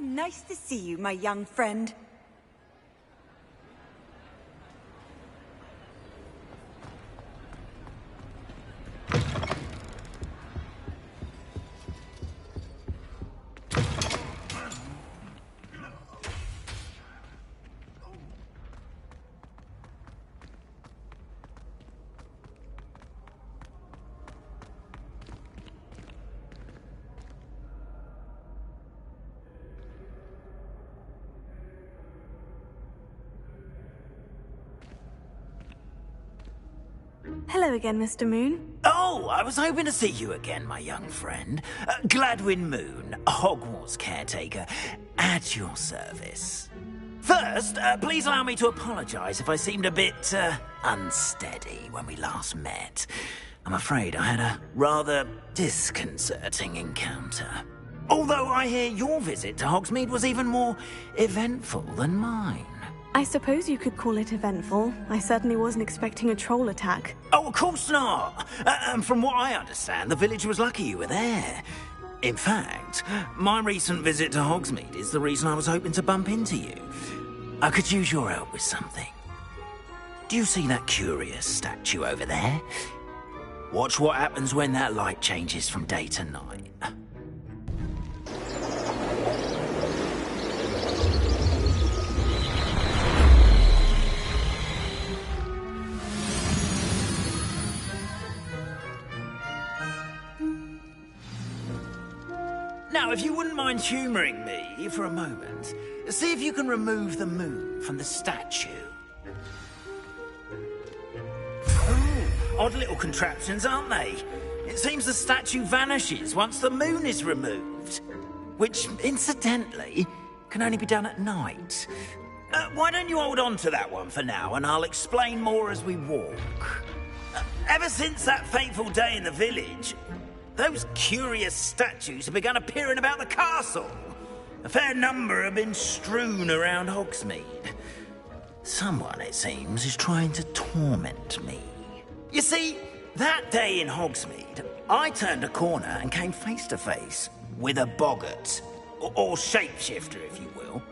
Nice to see you, my young friend. Hello again, Mr. Moon. Oh, I was hoping to see you again, my young friend. Gladwin Moon, Hogwarts caretaker, at your service. First, please allow me to apologise if I seemed a bit, unsteady when we last met. I'm afraid I had a rather disconcerting encounter. Although I hear your visit to Hogsmeade was even more eventful than mine. I suppose you could call it eventful. I certainly wasn't expecting a troll attack. Oh, of course not. And from what I understand, the village was lucky you were there. In fact, my recent visit to Hogsmeade is the reason I was hoping to bump into you. I could use your help with something. Do you see that curious statue over there? Watch what happens when that light changes from day to night. Now, if you wouldn't mind humouring me for a moment, see if you can remove the moon from the statue. Oh, odd little contraptions, aren't they? It seems the statue vanishes once the moon is removed. Which, incidentally, can only be done at night. Why don't you hold on to that one for now, and I'll explain more as we walk. Ever since that fateful day in the village, those curious statues have begun appearing about the castle. A fair number have been strewn around Hogsmeade. Someone, it seems, is trying to torment me. You see, that day in Hogsmeade, I turned a corner and came face to face with a boggart, or shapeshifter, if you will,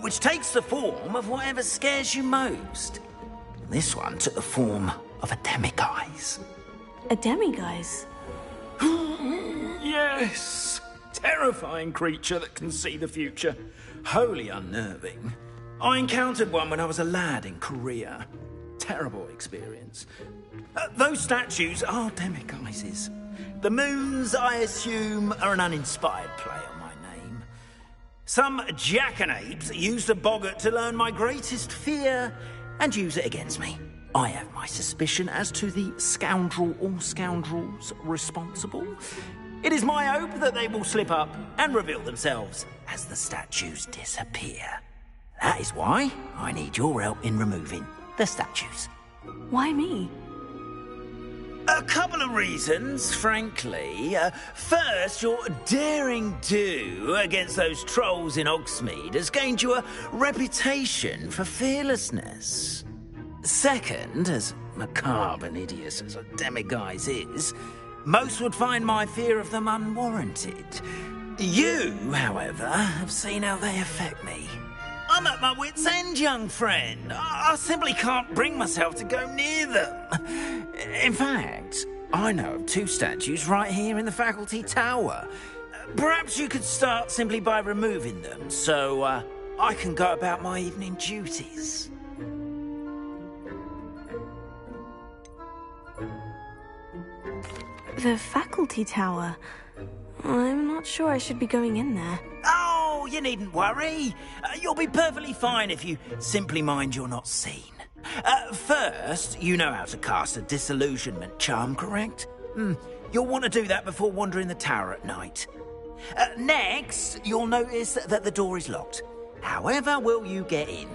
which takes the form of whatever scares you most. This one took the form of a demiguise. A demiguise? Yes! Terrifying creature that can see the future. Wholly unnerving. I encountered one when I was a lad in Korea. Terrible experience. Those statues are demiguises. The moons, I assume, are an uninspired play on my name. Some jackanapes used a boggart to learn my greatest fear and use it against me. I have my suspicion as to the scoundrel or scoundrels responsible. It is my hope that they will slip up and reveal themselves as the statues disappear. That is why I need your help in removing the statues. Why me? A couple of reasons, frankly. First, your daring do against those trolls in Hogsmeade has gained you a reputation for fearlessness. Second, as macabre and hideous as a demiguise is, most would find my fear of them unwarranted. You, however, have seen how they affect me. I'm at my wit's end, young friend. I simply can't bring myself to go near them. In fact, I know of two statues right here in the faculty tower. Perhaps you could start simply by removing them, so I can go about my evening duties. The faculty tower? I'm not sure I should be going in there. Oh, you needn't worry. You'll be perfectly fine if you simply mind you're not seen. First, you know how to cast a disillusionment charm, correct? You'll want to do that before wandering the tower at night. Next, you'll notice that the door is locked. However will you get in?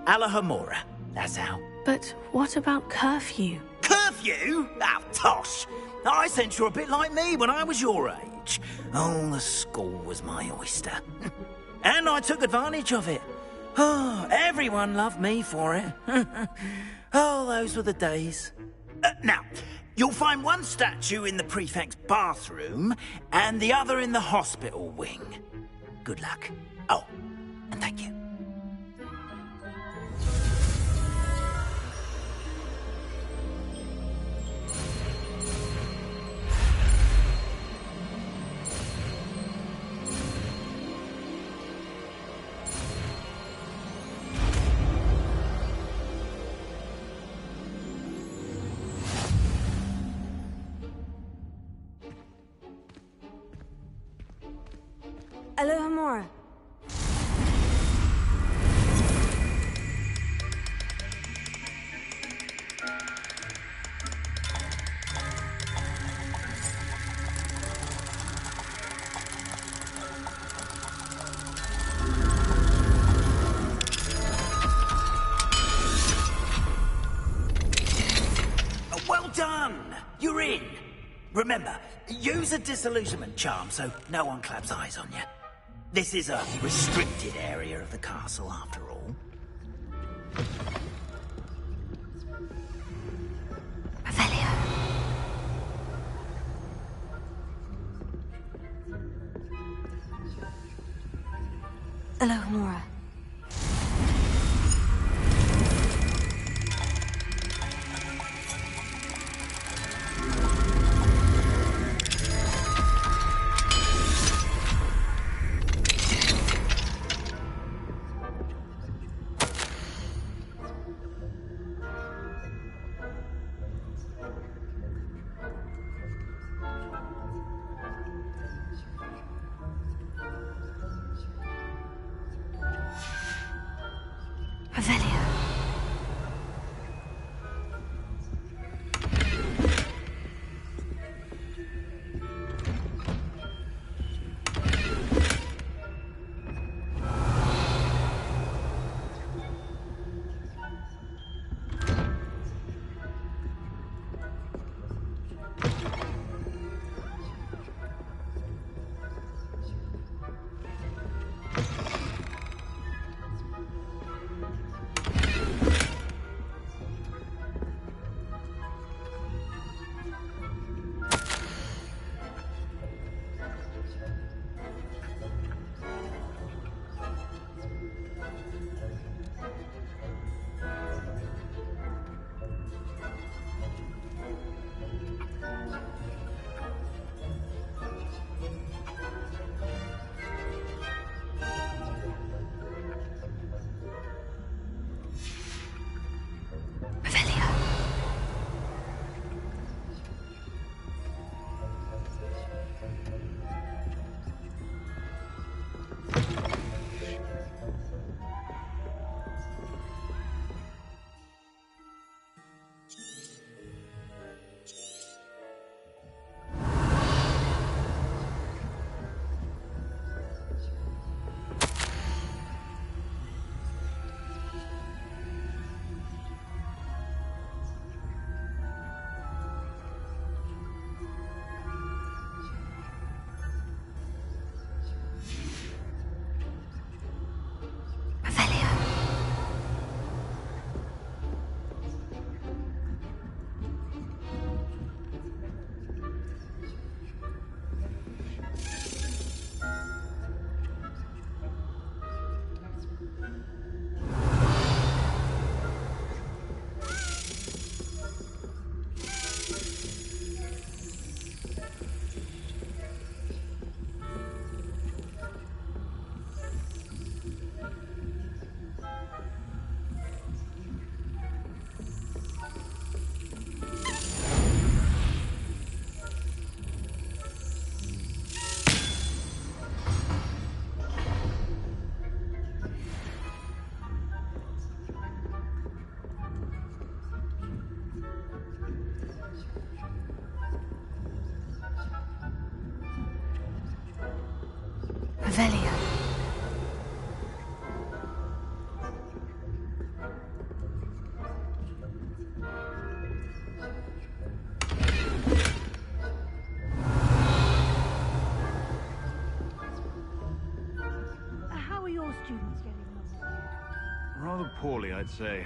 Alahomora, that's how. But what about curfew? Curfew? Oh, tosh. I sense you're a bit like me when I was your age. Oh, the school was my oyster. And I took advantage of it. Oh, everyone loved me for it. Oh, those were the days. Now, you'll find one statue in the prefect's bathroom and the other in the hospital wing. Good luck. Oh, and thank you. Alohomora. Well done! You're in! Remember, use a disillusionment charm so no one claps eyes on you. This is a restricted area of the castle, after all. Revelio. Alohomora. Revelio. Revelio. How are your students getting along? Rather poorly, I'd say.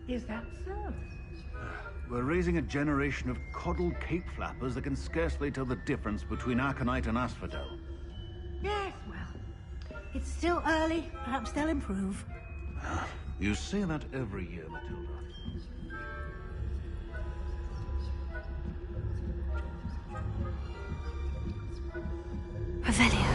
Is that so? We're raising a generation of coddled cape flappers that can scarcely tell the difference between Aconite and Asphodel. Yes, well, It's still early. Perhaps they'll improve. You say that every year, Matilda. Revelio.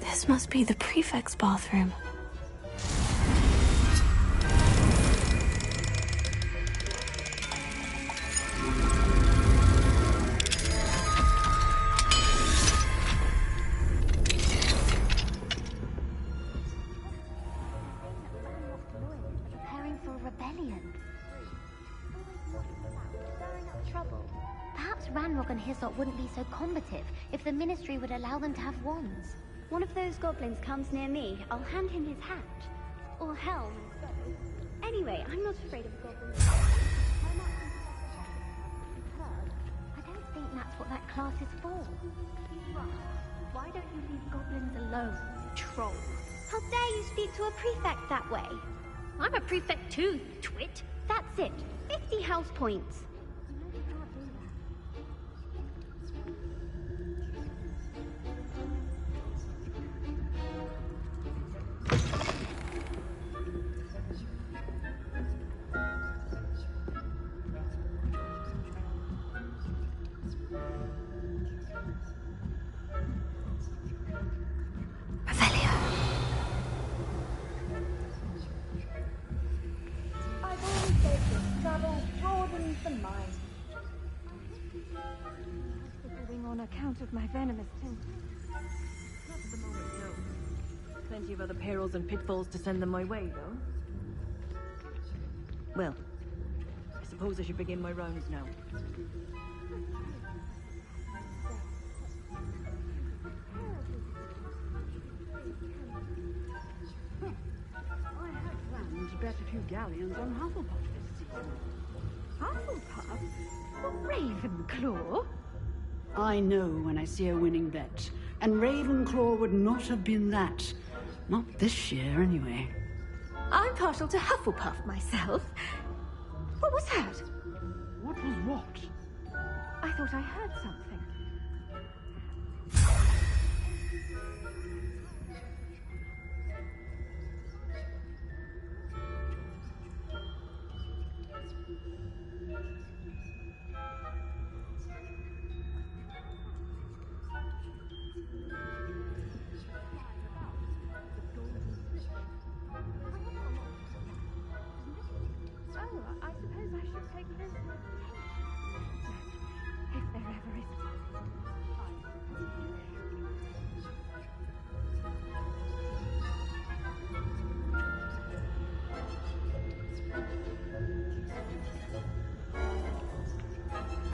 This must be the prefect's bathroom. Preparing for a rebellion. Stirring up trouble. Perhaps Ranrock and Hyssop wouldn't be so combative if the Ministry would allow them to have wands. One of those goblins comes near me, I'll hand him his hat. Or helm. Anyway, I'm not afraid of goblins. I don't think that's what that class is for. Why don't you leave goblins alone, troll? How dare you speak to a prefect that way? I'm a prefect too, you twit. That's it. 50 house points. I've always said that travel broadens the mind. Going on account of my venomous tint. Not at the moment, no. Plenty of other perils and pitfalls to send them my way, though. Well, I suppose I should begin my rounds now. I had planned to bet a few galleons on Hufflepuff this season. Hufflepuff? Ravenclaw? I know when I see a winning bet, and Ravenclaw would not have been that. Not this year, anyway. I'm partial to Hufflepuff myself. What was that? What was what? I thought I heard something. Oh, I suppose I should take this. If there ever is.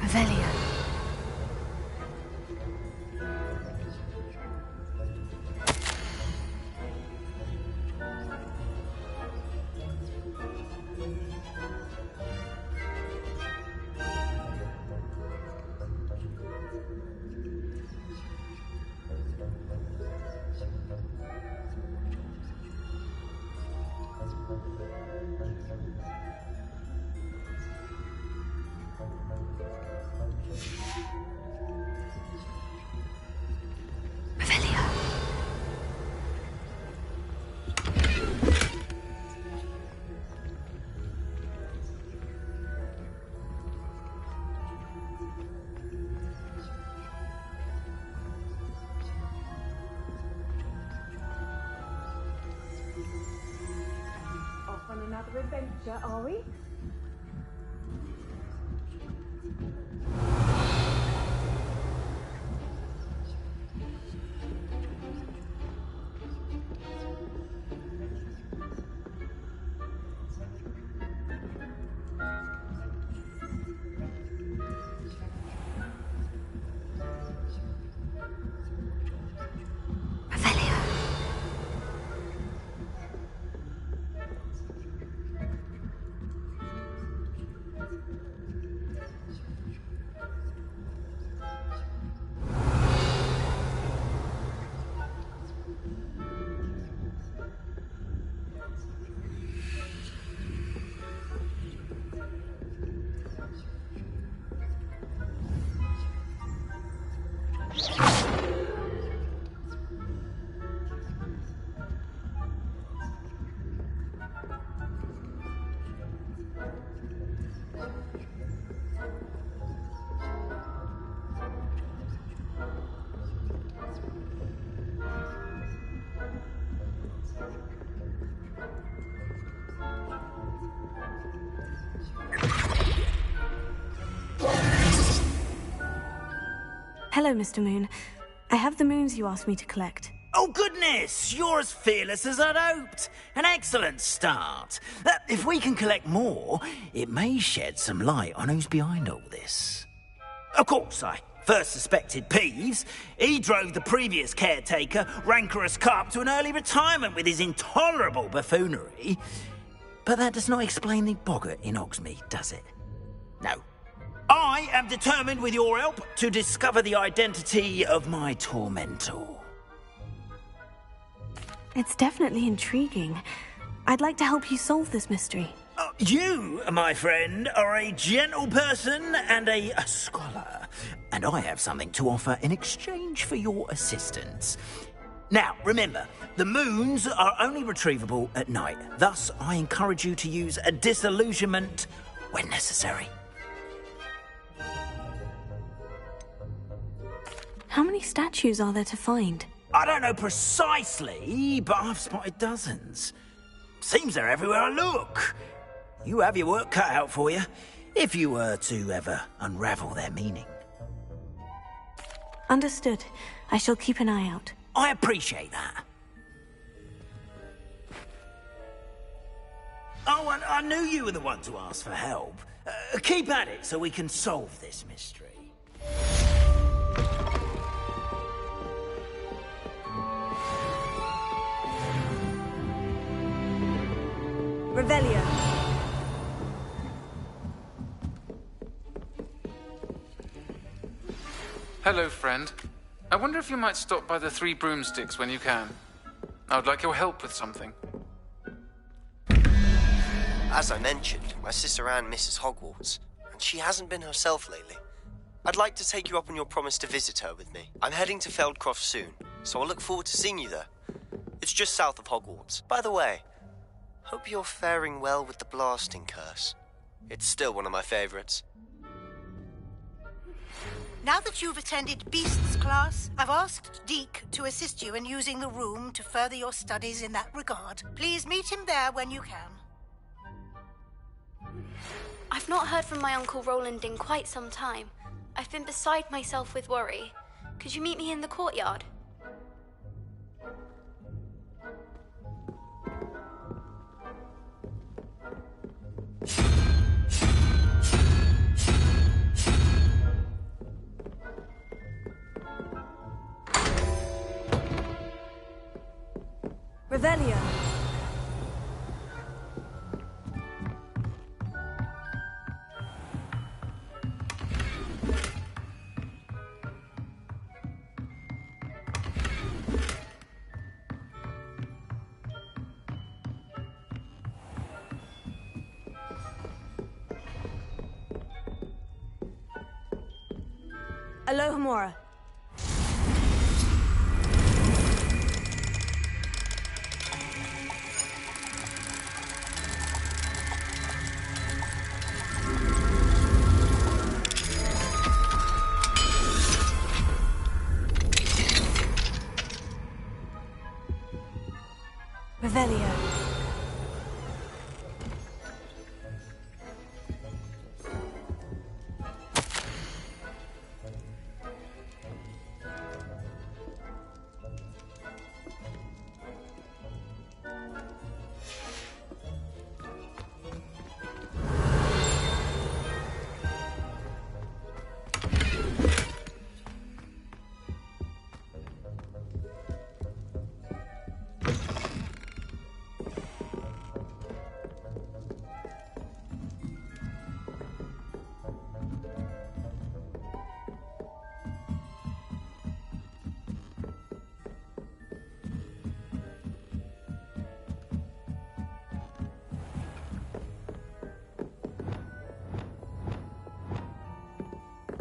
Revelio. Off on another adventure, are we? Hello, Mr. Moon. I have the moons you asked me to collect. Oh, goodness! You're as fearless as I'd hoped. An excellent start. If we can collect more, it may shed some light on who's behind all this. Of course, I first suspected Peeves. He drove the previous caretaker, rancorous carp, to an early retirement with his intolerable buffoonery. But that does not explain the boggart in Hogsmeade, does it? No. I am determined, with your help, to discover the identity of my tormentor. It's definitely intriguing. I'd like to help you solve this mystery. You, my friend, are a gentle person and a scholar, and I have something to offer in exchange for your assistance. Now, remember, the moons are only retrievable at night. Thus, I encourage you to use a disillusionment when necessary. How many statues are there to find? I don't know precisely, but I've spotted dozens. Seems they're everywhere I look. You have your work cut out for you, if you were to ever unravel their meaning. Understood. I shall keep an eye out. I appreciate that. Oh, and I knew you were the one to ask for help. Keep at it so we can solve this mystery. Revelio. Hello, friend. I wonder if you might stop by the Three Broomsticks when you can. I would like your help with something. As I mentioned, my sister Anne misses Hogwarts, and she hasn't been herself lately. I'd like to take you up on your promise to visit her with me. I'm heading to Feldcroft soon, so I'll look forward to seeing you there. It's just south of Hogwarts. By the way, hope you're faring well with the blasting curse. It's still one of my favorites. Now that you've attended Beasts class, I've asked Deke to assist you in using the room to further your studies in that regard. Please meet him there when you can. I've not heard from my Uncle Roland in quite some time. I've been beside myself with worry. Could you meet me in the courtyard? Revelio. Alohomora. Revelio.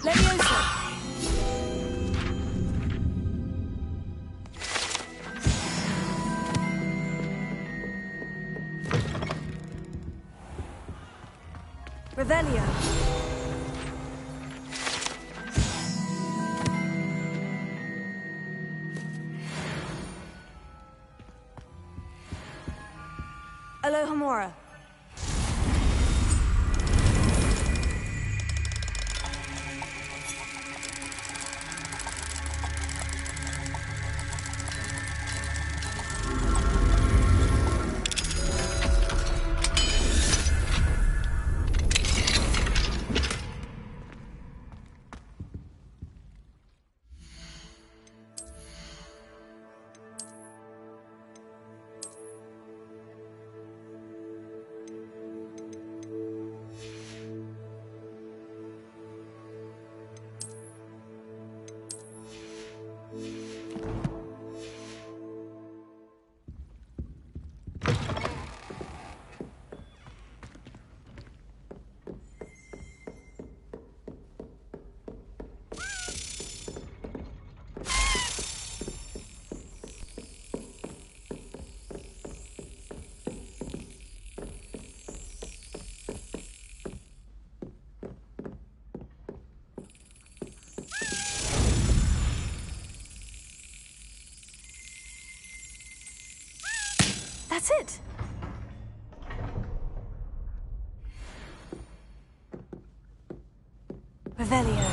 Leviosa. Revelio. Alohomora. That's it. Revelio.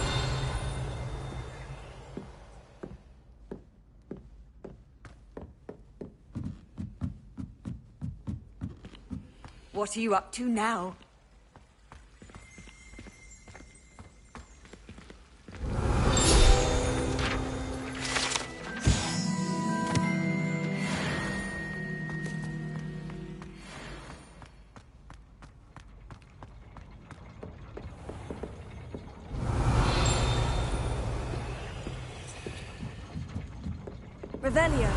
What are you up to now? Revelio.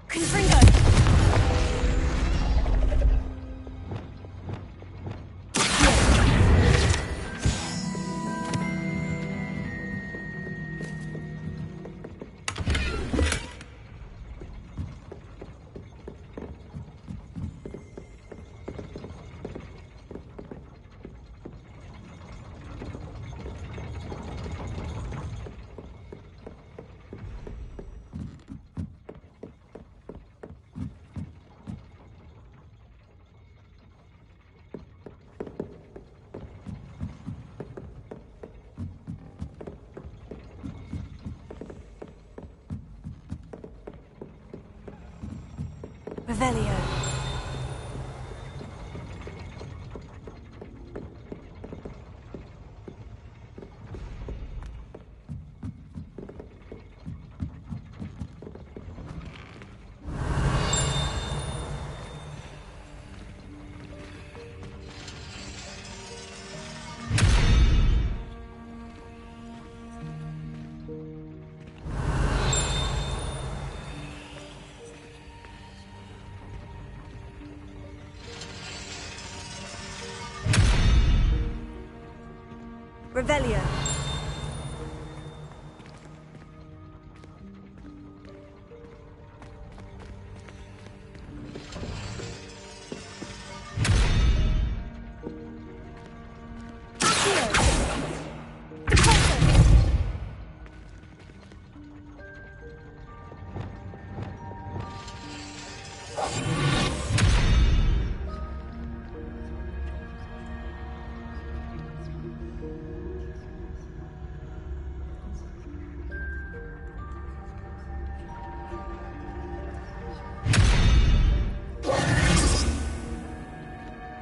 Confringo. Revelio. Revelio.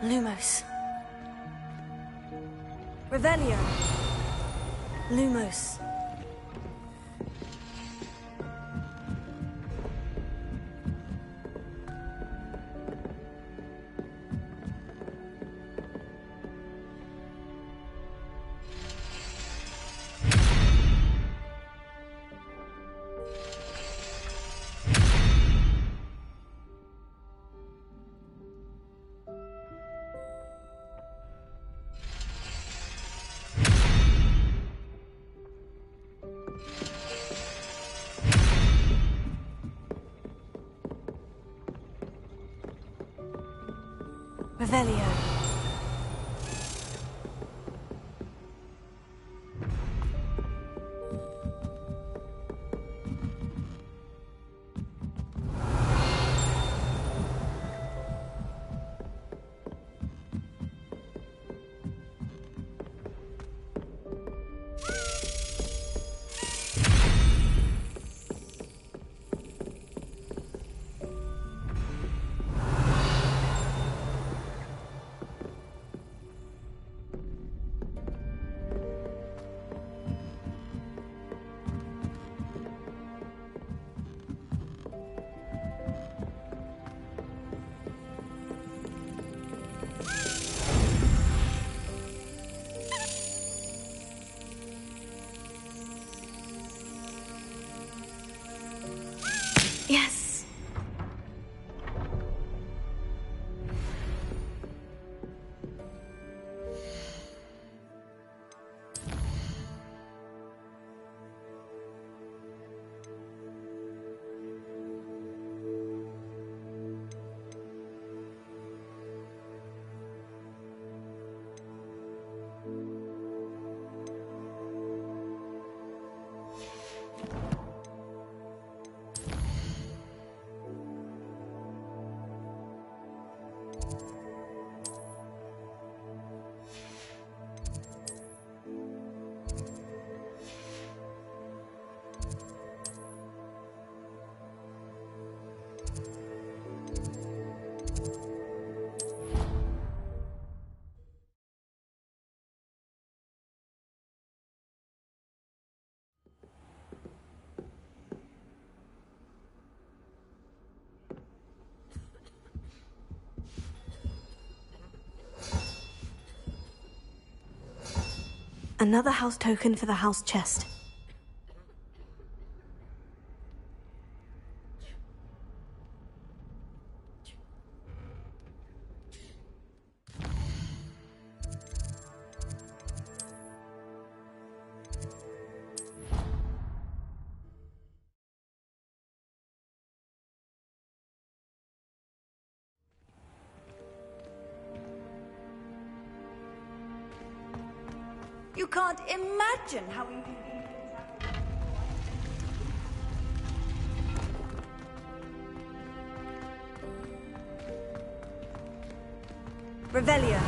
Lumos. Revelio. Lumos. Revelio. Yes. Another house token for the house chest. You can't imagine how you can Revelio.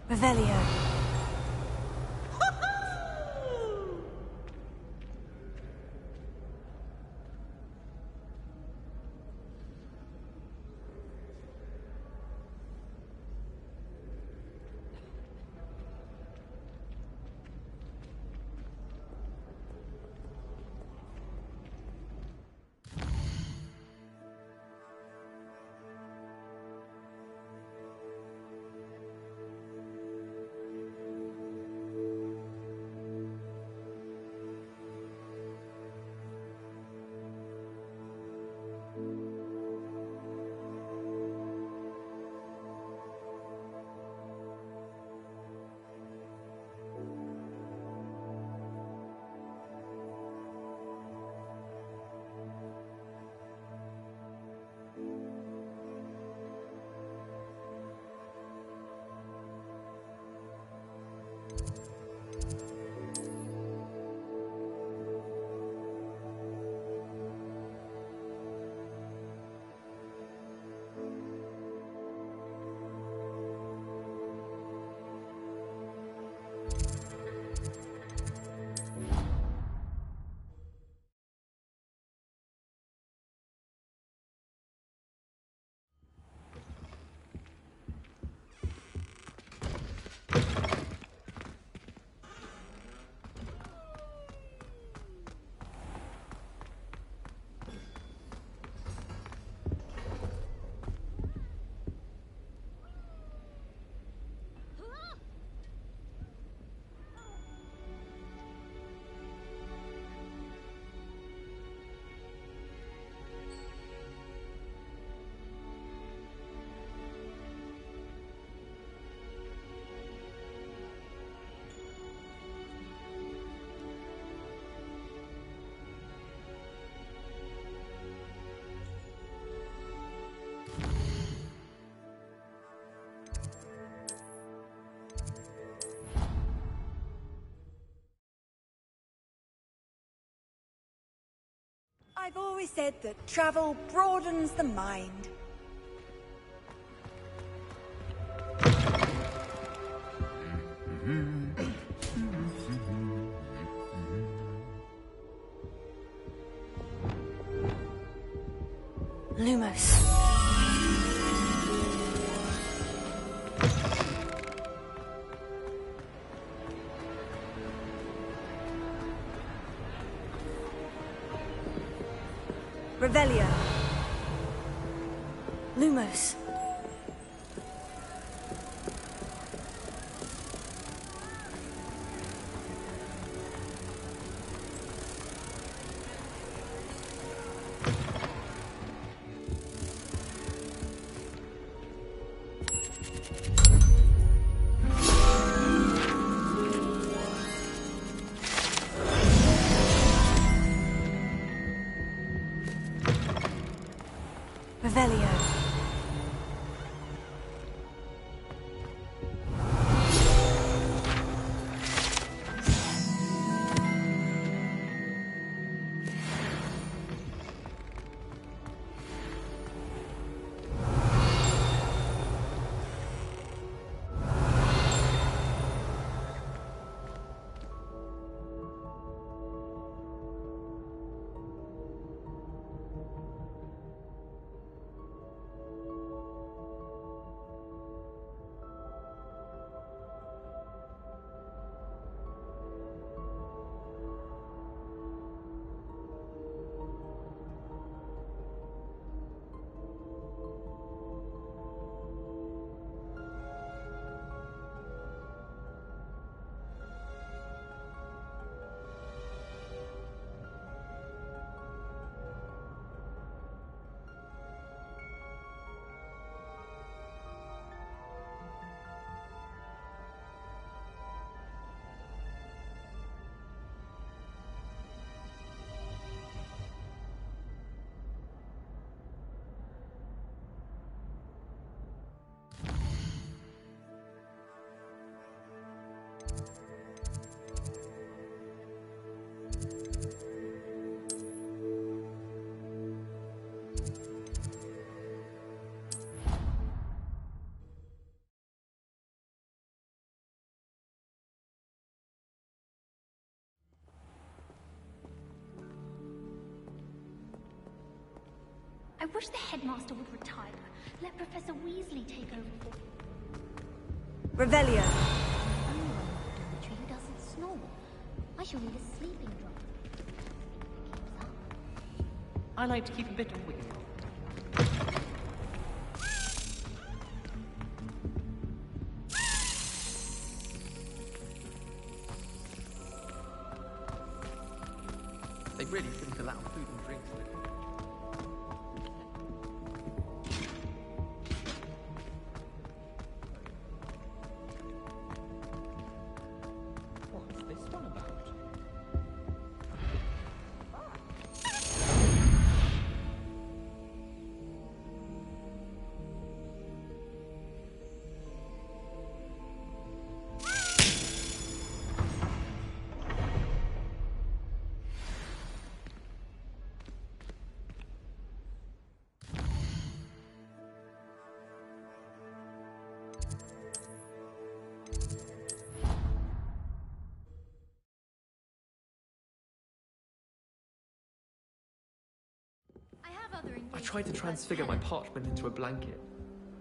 Revelio. I've always said that travel broadens the mind. Lumos. Revelio. Lumos. Revelio. I wish the headmaster would retire. Let Professor Weasley take over for... Revelio. Who doesn't snore? I shall need a sleeping drop. I like to keep a bit of wiggle. They really shouldn't allow food and drinks in the What's this one about? I tried to transfigure my parchment into a blanket.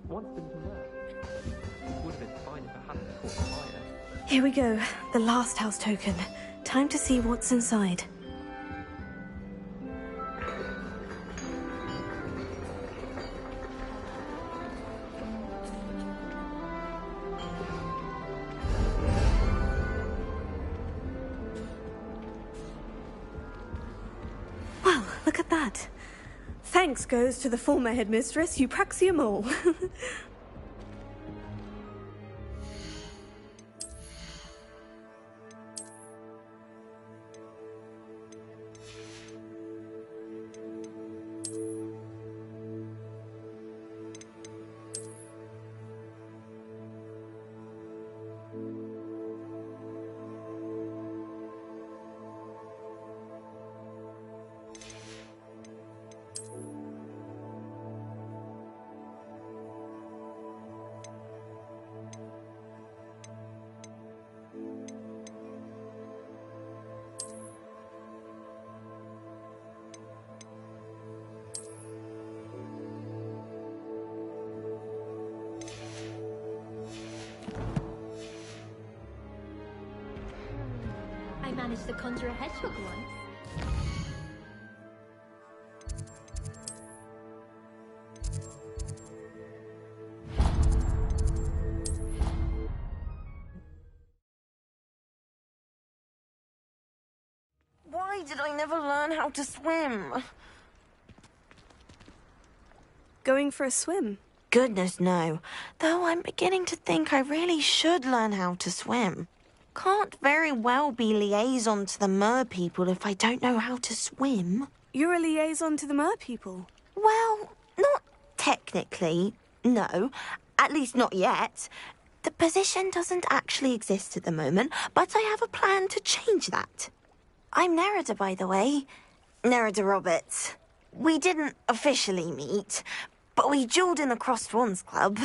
Once didn't work. It would have been fine if I hadn't caught fire. Here we go. The last house token. Time to see what's inside. Well, look at that. Thanks goes to the former headmistress, Eupraxia Mole. I managed to conjure a hedgehog once. Why did I never learn how to swim? Going for a swim? Goodness, no. Though I'm beginning to think I really should learn how to swim. Can't very well be liaison to the mer people if I don't know how to swim. You're a liaison to the mer people? Well, not technically, no. At least not yet. The position doesn't actually exist at the moment, but I have a plan to change that. I'm Nerida, by the way. Nerida Roberts. We didn't officially meet, but we duelled in the Crossed Swans Club.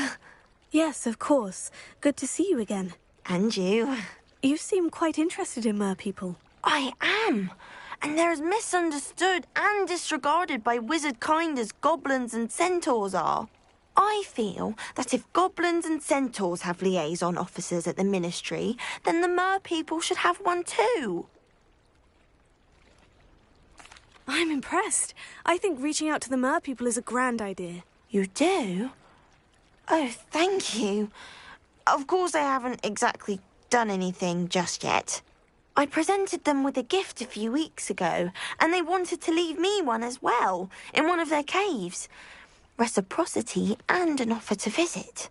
Yes, of course. Good to see you again. And you. You seem quite interested in mer people. I am. And they're as misunderstood and disregarded by wizard kind as goblins and centaurs are. I feel that if goblins and centaurs have liaison officers at the Ministry, then the mer people should have one too. I'm impressed. I think reaching out to the mer people is a grand idea. You do? Oh, thank you. Of course I haven't exactly done anything just yet. I presented them with a gift a few weeks ago, and they wanted to leave me one as well, in one of their caves. Reciprocity and an offer to visit.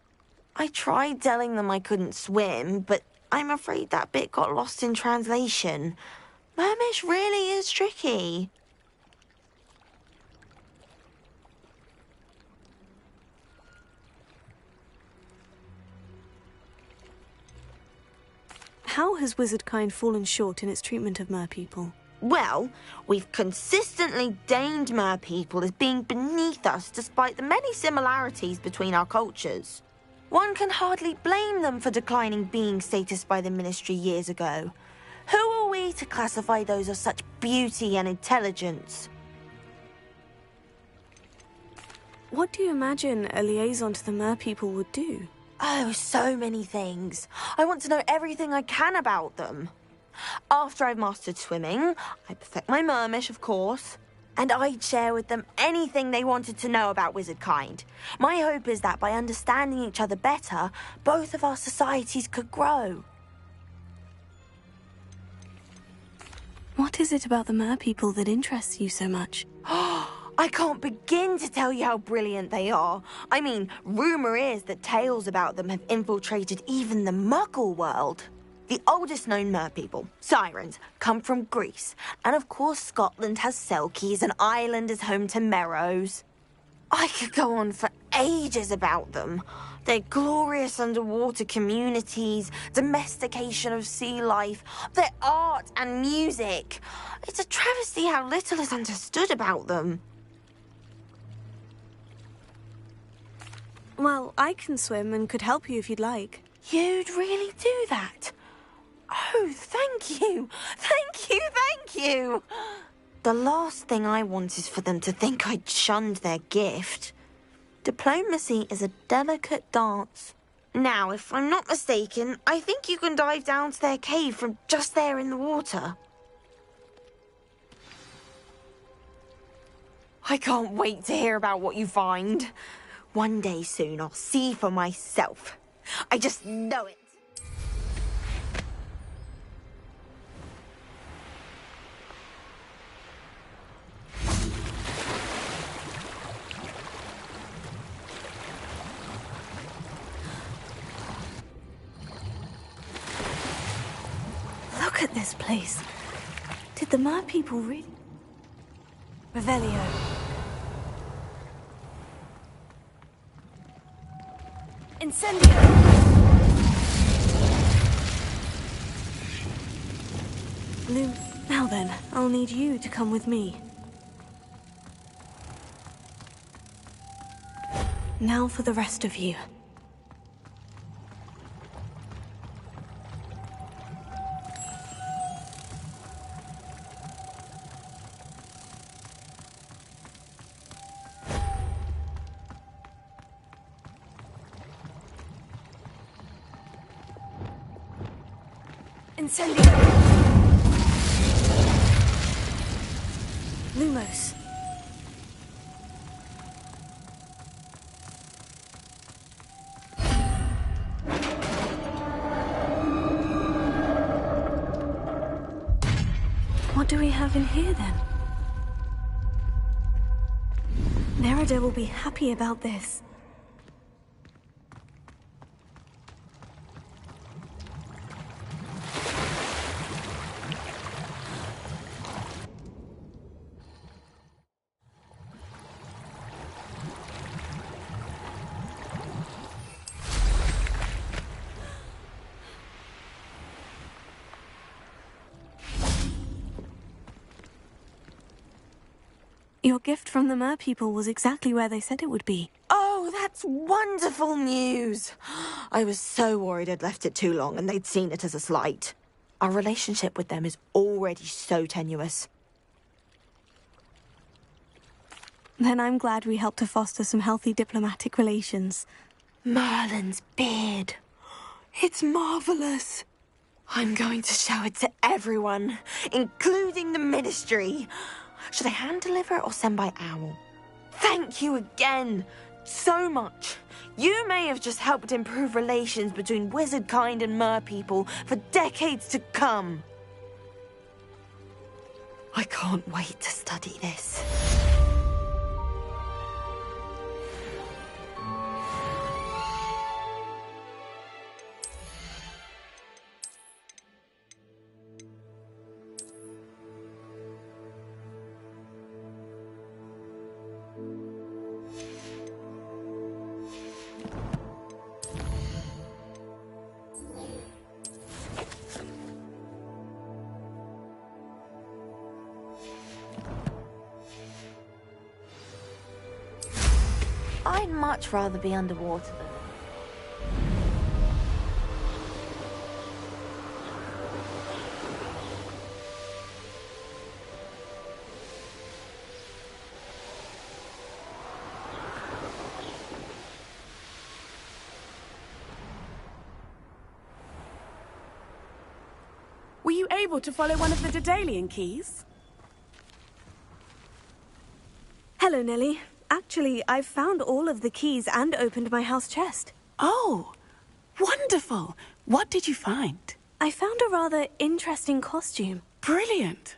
I tried telling them I couldn't swim, but I'm afraid that bit got lost in translation. Mermish really is tricky. How has wizardkind fallen short in its treatment of mer people? Well, we've consistently deemed mer people as being beneath us despite the many similarities between our cultures. One can hardly blame them for declining being status by the Ministry years ago. Who are we to classify those of such beauty and intelligence? What do you imagine a liaison to the merpeople would do? Oh, so many things. I want to know everything I can about them. After I've mastered swimming, I perfect my mermish, of course, and I'd share with them anything they wanted to know about wizard kind. My hope is that by understanding each other better, both of our societies could grow. What is it about the merpeople that interests you so much? I can't begin to tell you how brilliant they are. I mean, rumour is that tales about them have infiltrated even the Muggle world. The oldest known merpeople, sirens, come from Greece. And of course Scotland has Selkies and Ireland is home to Merrows. I could go on for ages about them. Their glorious underwater communities, domestication of sea life, their art and music. It's a travesty how little is understood about them. Well, I can swim and could help you if you'd like. You'd really do that? Oh, thank you! Thank you, thank you! The last thing I want is for them to think I'd shunned their gift. Diplomacy is a delicate dance. Now, if I'm not mistaken, I think you can dive down to their cave from just there in the water. I can't wait to hear about what you find. One day soon, I'll see for myself. I just know it. Look at this place. Did the merpeople really... Revelio. Incendio! Lou, now then, I'll need you to come with me. Now for the rest of you. Incendio! Lumos. What do we have in here, then? Nerida will be happy about this. Your gift from the merpeople was exactly where they said it would be. Oh, that's wonderful news! I was so worried I'd left it too long and they'd seen it as a slight. Our relationship with them is already so tenuous. Then I'm glad we helped to foster some healthy diplomatic relations. Merlin's beard. It's marvellous. I'm going to show it to everyone, including the Ministry. Should I hand deliver it or send by owl? Thank you again so much. You may have just helped improve relations between wizard kind and merpeople for decades to come. I can't wait to study this. I'd much rather be underwater than... Were you able to follow one of the Daedalian keys? Hello, Nellie. Actually, I've found all of the keys and opened my house chest. Oh, wonderful. What did you find? I found a rather interesting costume. Brilliant.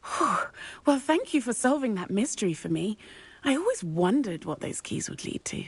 Whew. Well, thank you for solving that mystery for me. I always wondered what those keys would lead to.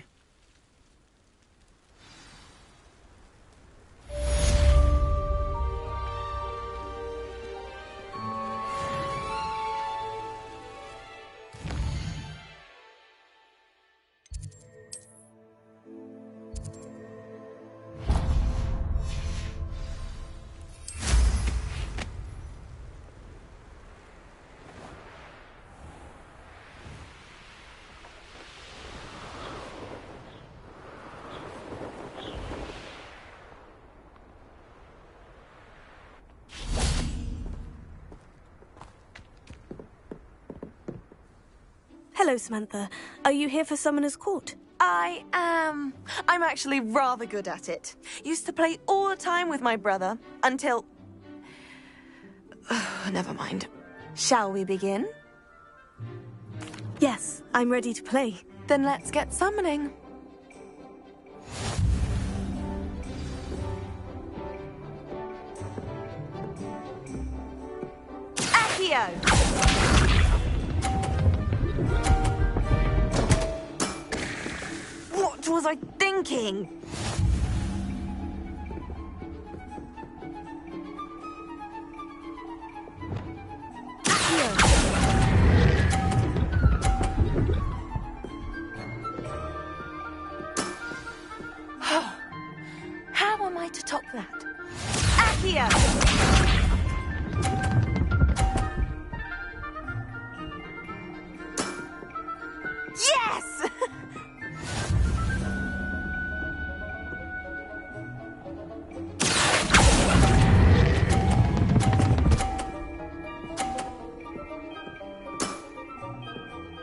Hello, Samantha. Are you here for Summoner's Court? I am. I'm actually rather good at it. Used to play all the time with my brother, until... Never mind. Shall we begin? Yes, I'm ready to play. Then let's get summoning. Accio! What was I thinking? How am I to top that? Accio! Yes!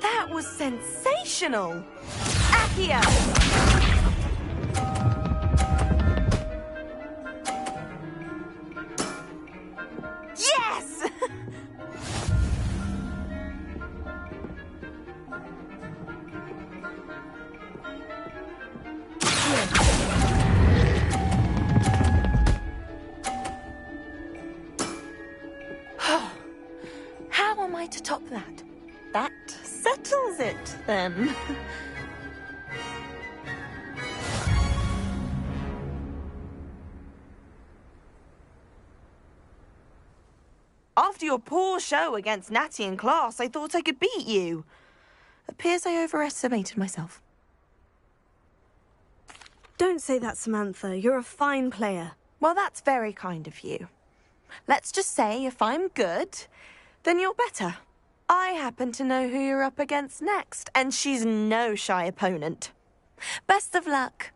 That was sensational! Accio! Yes! How am I to top that? That settles it, then. After your poor show against Natty in class, I thought I could beat you. Appears I overestimated myself. Don't say that, Samantha. You're a fine player. Well, that's very kind of you. Let's just say if I'm good, then you're better. I happen to know who you're up against next, and she's no shy opponent. Best of luck.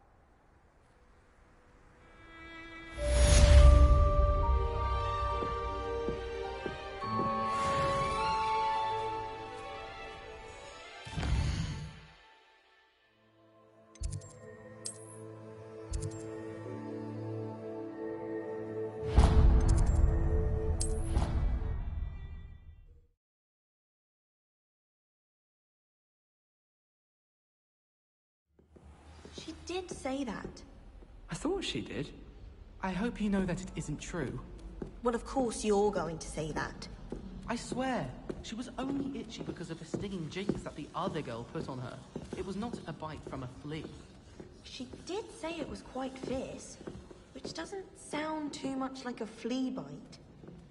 She did say that. I thought she did. I hope you know that it isn't true. Well, of course you're going to say that. I swear, she was only itchy because of a stinging jinx that the other girl put on her. It was not a bite from a flea. She did say it was quite fierce, which doesn't sound too much like a flea bite.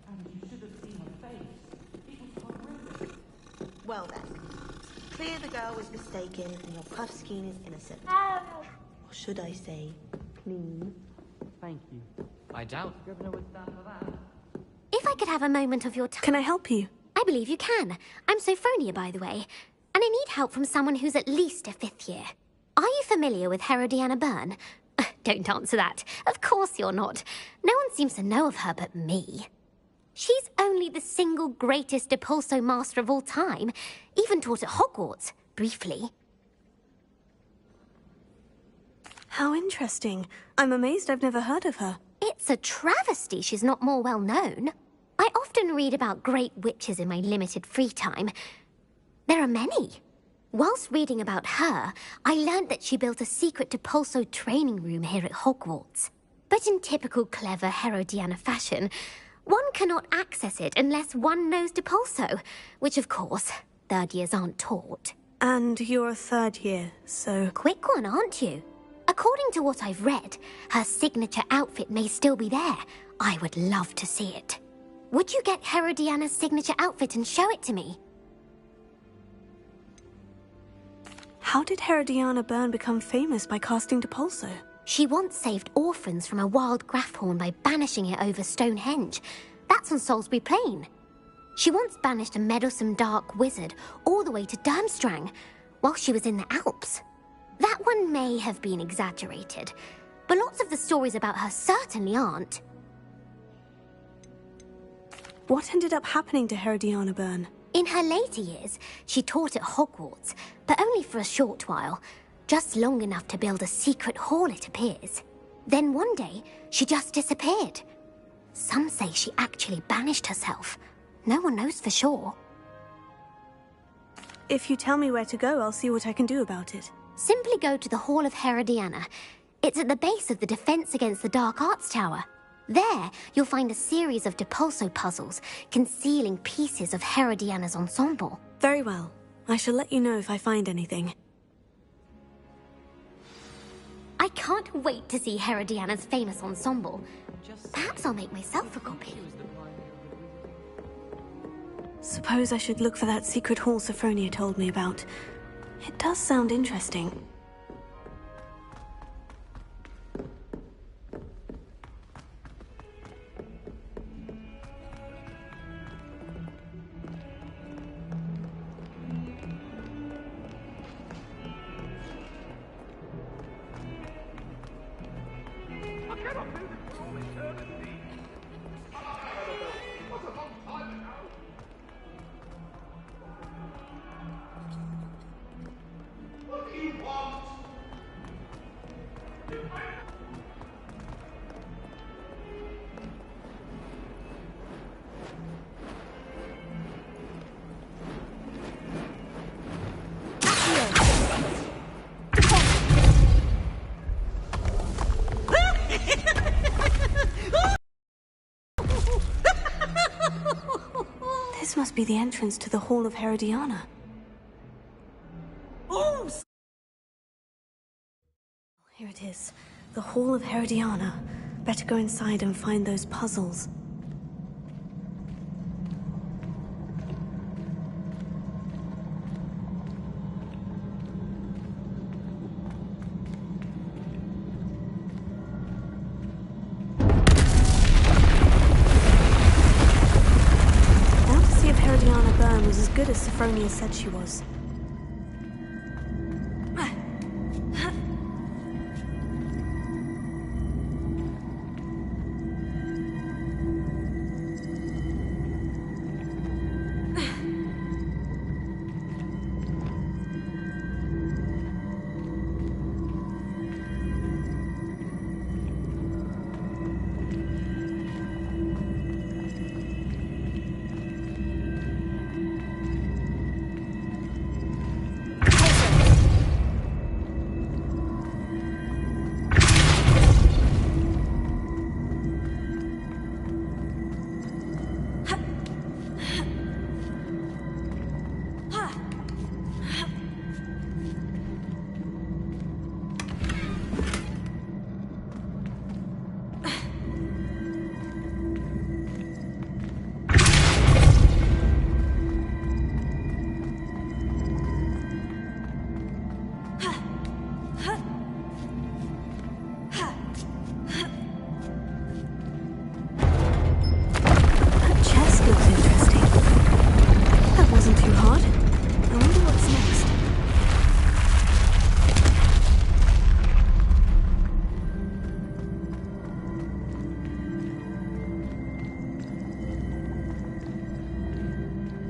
And you should have seen her face. It was horrific. Well then, clear the girl was mistaken and your Puffskein is innocent. Or should I say, clean? Thank you. I doubt Governor would stand for that. If I could have a moment of your time... Can I help you? I believe you can. I'm Sophronia, by the way. And I need help from someone who's at least a 5th year. Are you familiar with Herodiana Byrne? Don't answer that. Of course you're not. No one seems to know of her but me. She's only the single greatest Depulso master of all time. Even taught at Hogwarts, briefly. How interesting. I'm amazed I've never heard of her. It It's a travesty she's not more well known. I often read about great witches in my limited free time. There are many. Whilst reading about her, I learned that she built a secret Depulso training room here at Hogwarts. But in typical clever Herodiana fashion, one cannot access it unless one knows Depulso, which of course, third years aren't taught. And you're a third year, so... Quick one, aren't you? According to what I've read, her signature outfit may still be there. I would love to see it. Would you get Herodiana's signature outfit and show it to me? How did Herodiana Byrne become famous by casting Depulso? She once saved orphans from a wild Grafhorn by banishing it over Stonehenge. That's on Salisbury Plain. She once banished a meddlesome dark wizard all the way to Durmstrang while she was in the Alps. That one may have been exaggerated, but lots of the stories about her certainly aren't. What ended up happening to Herodiana Byrne? In her later years, she taught at Hogwarts, but only for a short while. Just long enough to build a secret hall, it appears. Then one day, she just disappeared. Some say she actually banished herself. No one knows for sure. If you tell me where to go, I'll see what I can do about it. Simply go to the Hall of Herodiana. It's at the base of the Defense Against the Dark Arts Tower. There, you'll find a series of Depulso puzzles concealing pieces of Herodiana's ensemble. Very well. I shall let you know if I find anything. I can't wait to see Herodiana's famous ensemble. Perhaps I'll make myself a copy. Suppose I should look for that secret hall Sophronia told me about. It does sound interesting. This must be the entrance to the Hall of Herodiana. Oh! Here it is. The Hall of Herodiana. Better go inside and find those puzzles. Was as good as Sophronia said she was.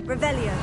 Revelio.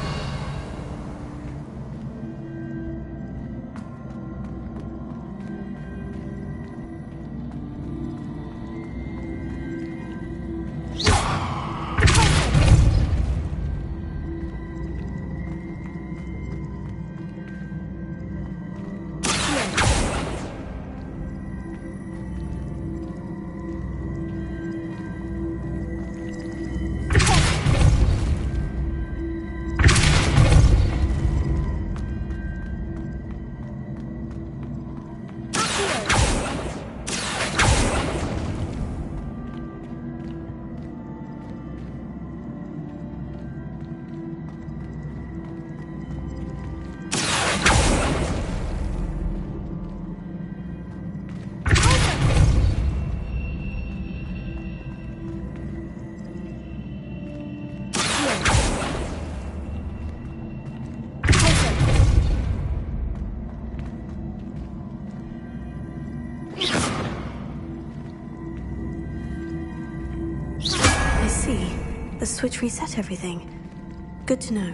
see. The switch reset everything. Good to know.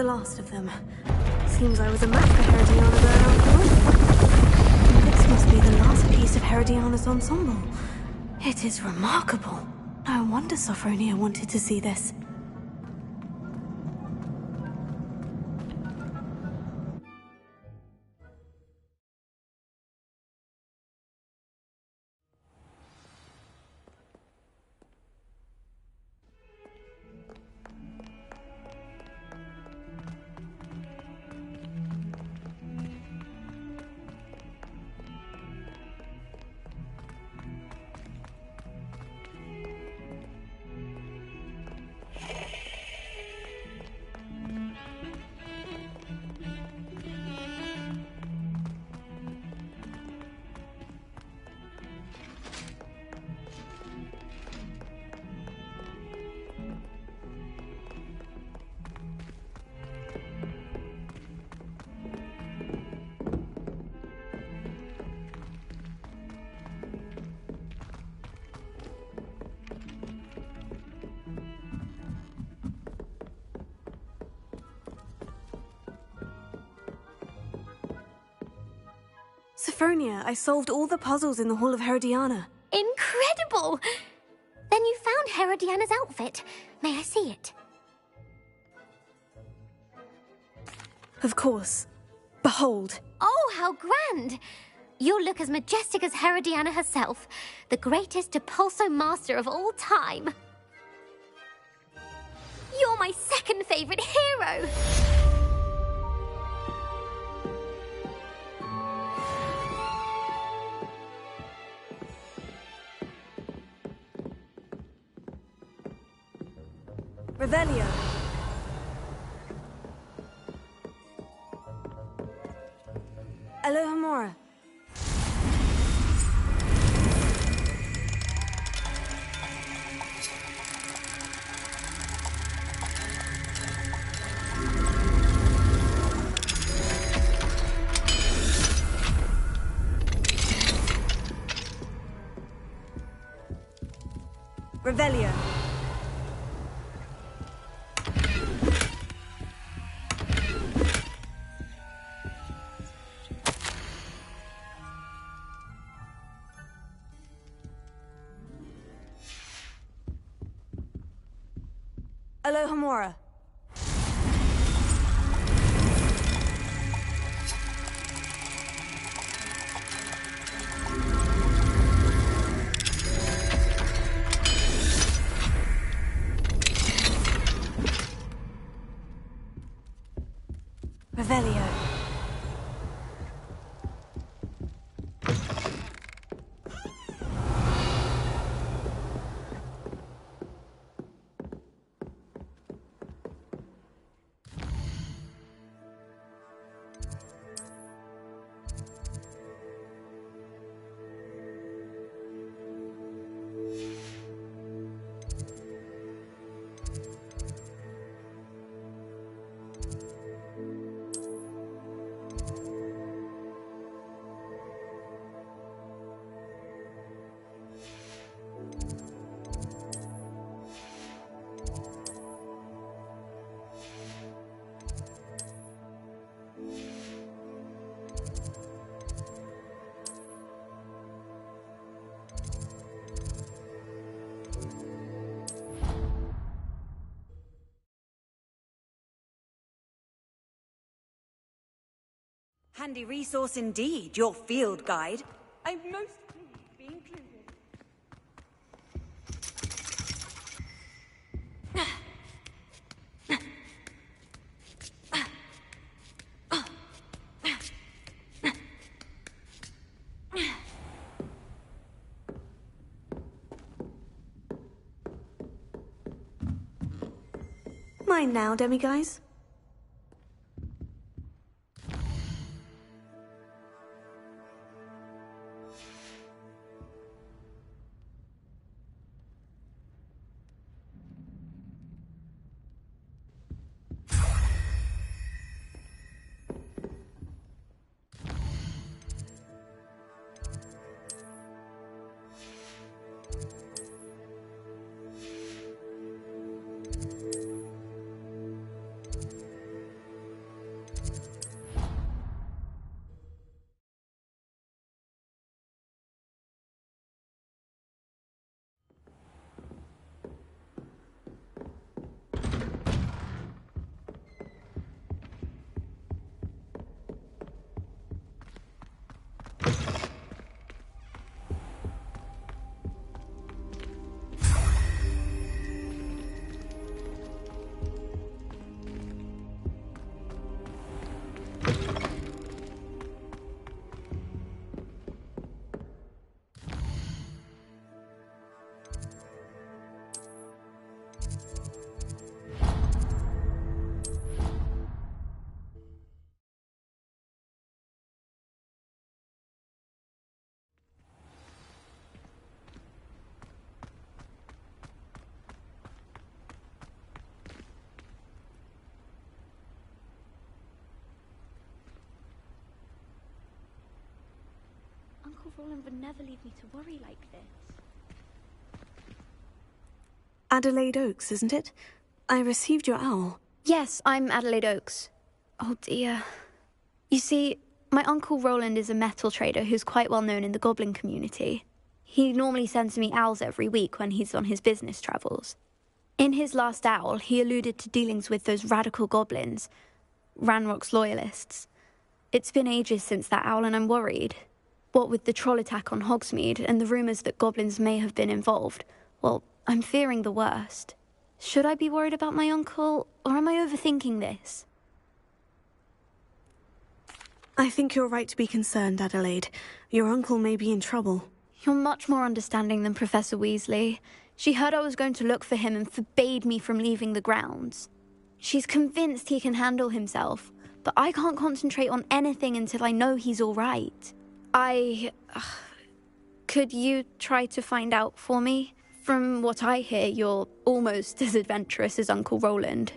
the last of them. Seems I was a match for Herodiana there after all. This must be the last piece of Herodiana's ensemble. It is remarkable. No wonder Sophronia wanted to see this. Sophronia, I solved all the puzzles in the Hall of Herodiana. Incredible! Then you found Herodiana's outfit. May I see it? Of course. Behold. Oh, how grand! You'll look as majestic as Herodiana herself, the greatest Depulso master of all time. You're my second favorite hero! Revelio. Alohomora. Revelio. Alohomora. Revelio. Handy resource indeed, your field guide. I'm most pleased to be included. Mine now, demiguise. Uncle Roland would never leave me to worry like this. Adelaide Oaks, isn't it? I received your owl. Yes, I'm Adelaide Oaks. Oh dear. You see, my Uncle Roland is a metal trader who's quite well known in the goblin community. He normally sends me owls every week when he's on his business travels. In his last owl, he alluded to dealings with those radical goblins, Ranrock's loyalists. It's been ages since that owl and I'm worried. What with the troll attack on Hogsmeade and the rumours that goblins may have been involved, well, I'm fearing the worst. Should I be worried about my uncle, or am I overthinking this? I think you're right to be concerned, Adelaide. Your uncle may be in trouble. You're much more understanding than Professor Weasley. She heard I was going to look for him and forbade me from leaving the grounds. She's convinced he can handle himself, but I can't concentrate on anything until I know he's all right. Could you try to find out for me? From what I hear, you're almost as adventurous as Uncle Roland.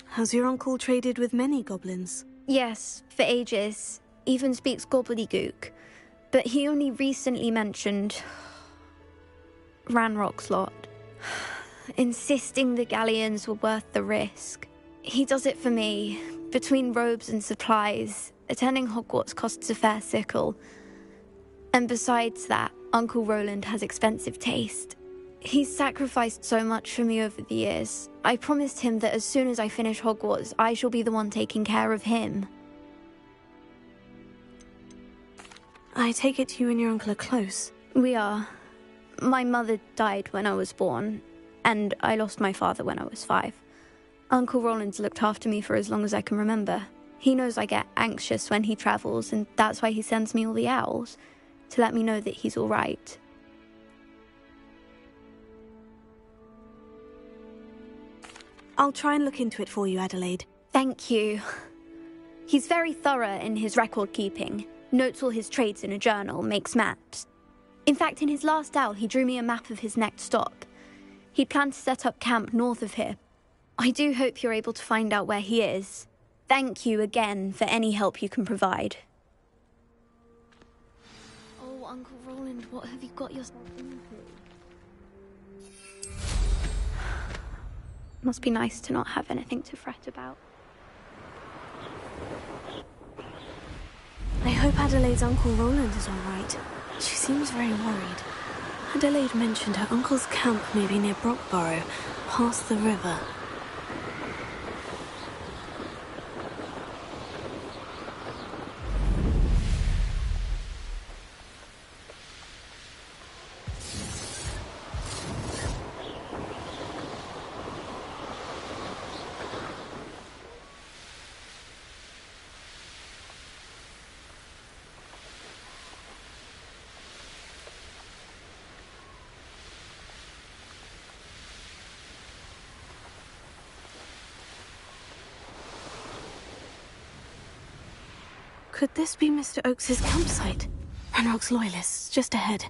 Has your uncle traded with many goblins? Yes, for ages. Even speaks gobbledygook. But he only recently mentioned Ranrock's lot, insisting the galleons were worth the risk. He does it for me. Between robes and supplies, attending Hogwarts costs a fair sickle. And besides that, Uncle Roland has expensive taste. He's sacrificed so much for me over the years. I promised him that as soon as I finish Hogwarts, I shall be the one taking care of him. I take it you and your uncle are close. We are. My mother died when I was born, and I lost my father when I was 5. Uncle Roland's looked after me for as long as I can remember. He knows I get anxious when he travels, and that's why he sends me all the owls, to let me know that he's all right. I'll try and look into it for you, Adelaide. Thank you. He's very thorough in his record keeping, notes all his trades in a journal, makes maps. In fact, in his last owl, he drew me a map of his next stop. He'd planned to set up camp north of here. I do hope you're able to find out where he is. Thank you again for any help you can provide. Oh, Uncle Roland, what have you got yourself into? Must be nice to not have anything to fret about. I hope Adelaide's Uncle Roland is all right. She seems very worried. Adelaide mentioned her uncle's camp may be near Brockborough, past the river. Could this be Mr. Oakes's campsite? Ranrock's loyalists, just ahead.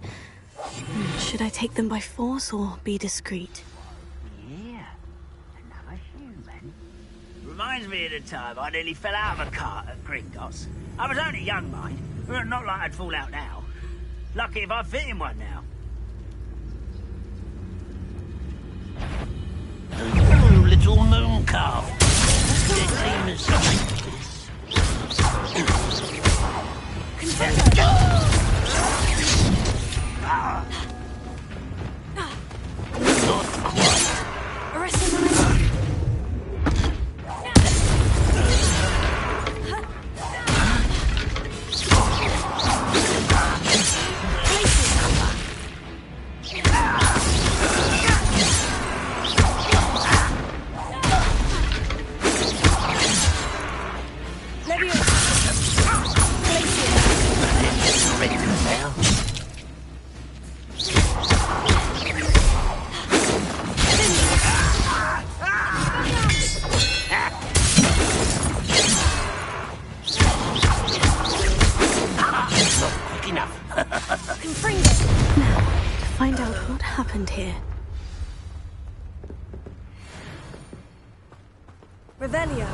Should I take them by force or be discreet? Yeah, another human. Reminds me of the time I nearly fell out of a cart at Gringotts. I was only young, mind. Not like I'd fall out now. Lucky if I fit in one now. Oh, little moon calf. Not quite. Arresting the find out what happened here. Revelio.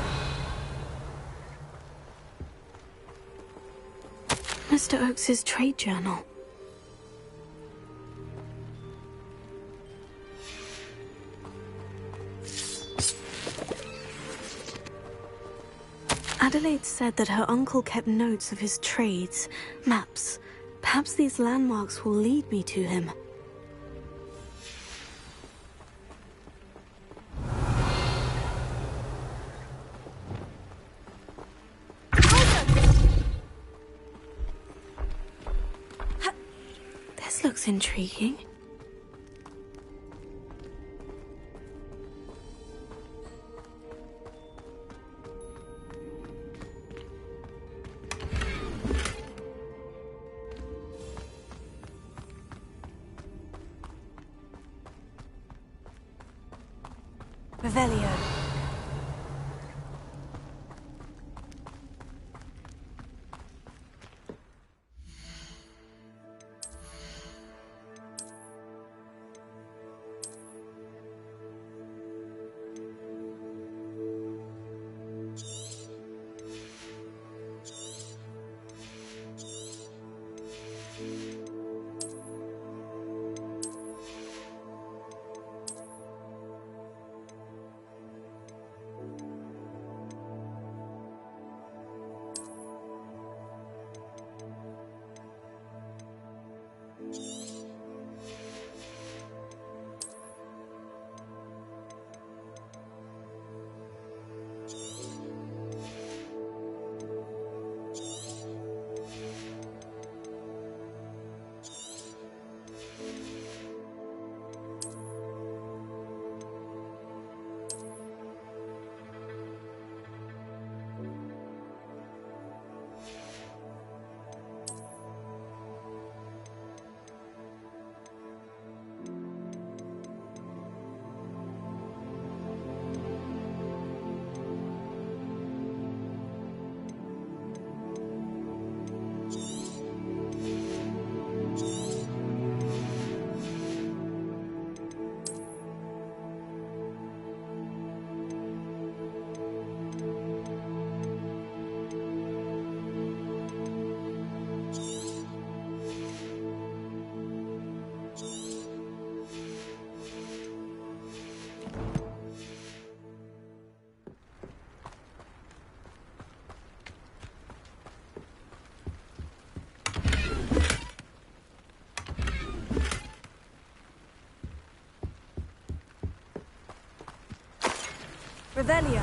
Mr. Oakes's trade journal. Adelaide said that her uncle kept notes of his trades, maps. Perhaps these landmarks will lead me to him. This looks intriguing. Revelio. Revelio.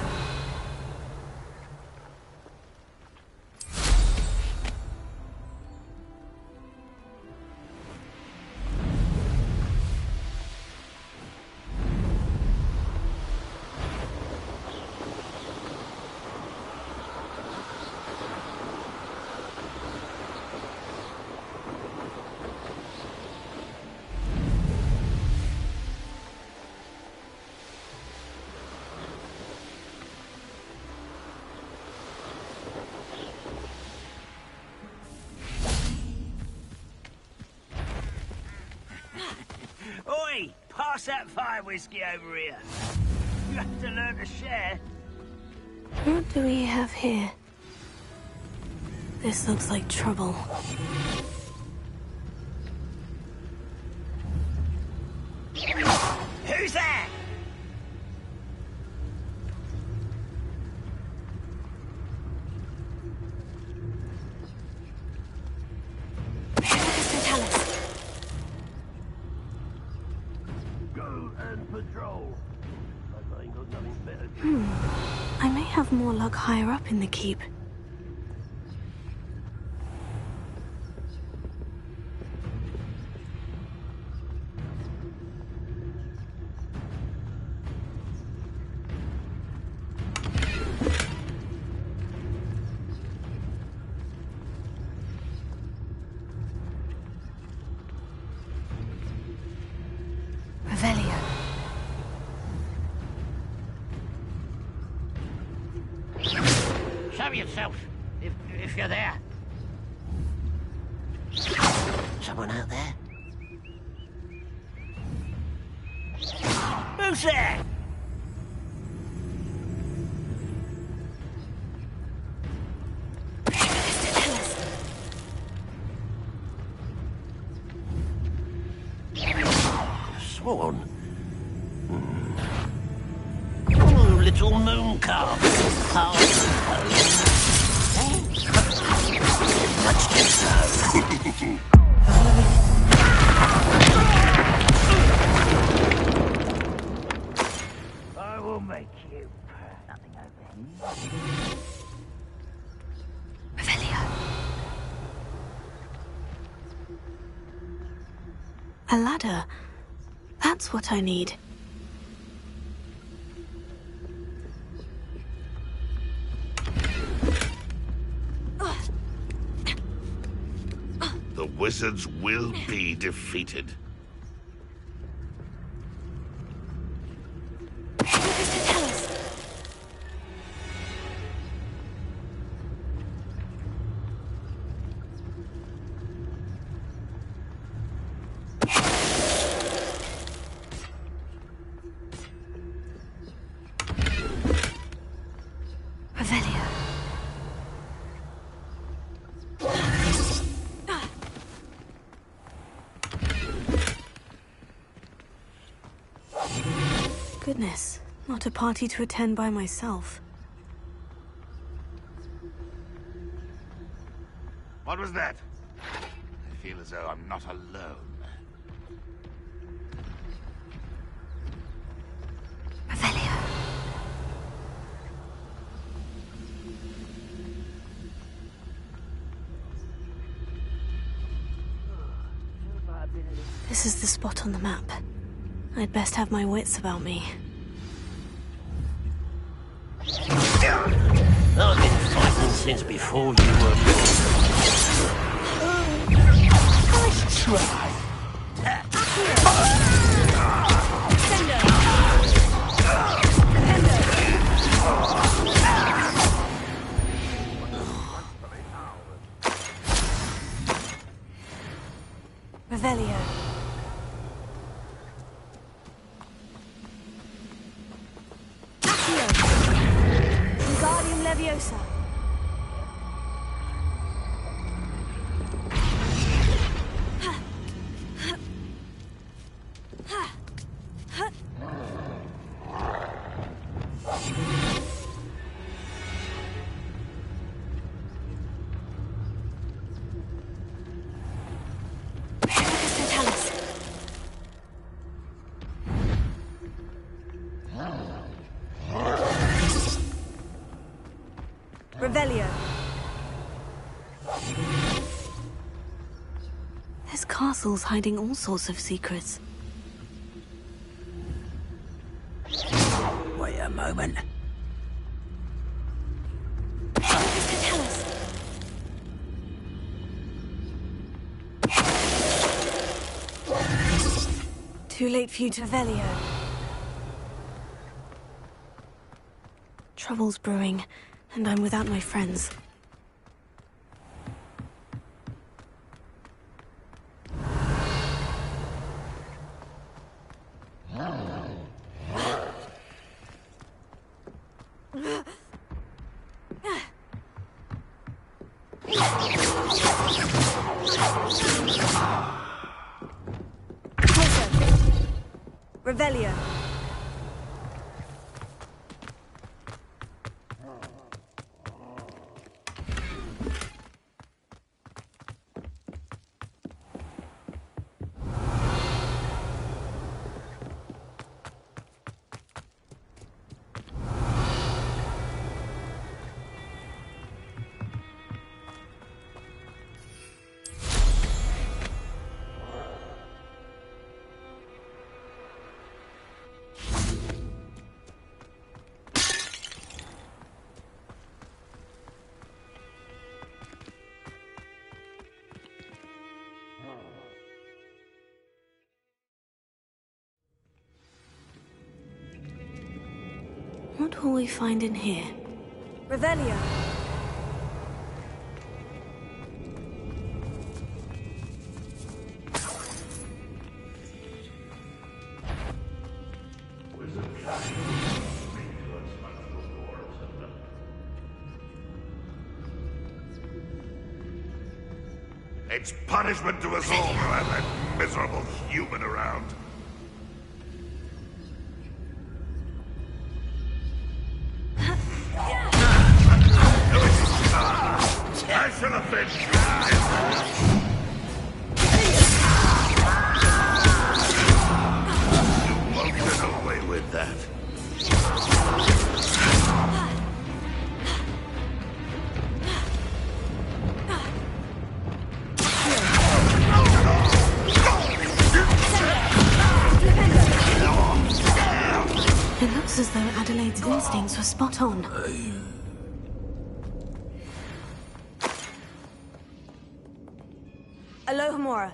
Oi! Pass that fire whiskey over here. You have to learn to share. What do we have here? This looks like trouble. Who's that? Go and patrol. I ain't got nothing better to do. I may have more luck higher up in the keep. Revelio. Show yourself, if you're there. Someone out there? Who's there? sworn. Oh, little moon calves. How much too slow. I will make you. Nothing over here. A ladder. That's what I need. The wizards will be defeated. Goodness, not a party to attend by myself. What was that? I feel as though I'm not alone. This is the spot on the map. I'd best have my wits about me. I've been fighting since before you were born. Nice try. Revelio. Wingardium Leviosa. Revelio. This castle's hiding all sorts of secrets. Wait a moment. Too late for you to Revelio. Trouble's brewing, and I'm without my friends. Revelio. What will we find in here? Revelio. It's punishment to us all to have that miserable human around. Won't get away with that. It looks as though Adelaide's instincts were spot on. Alohomora.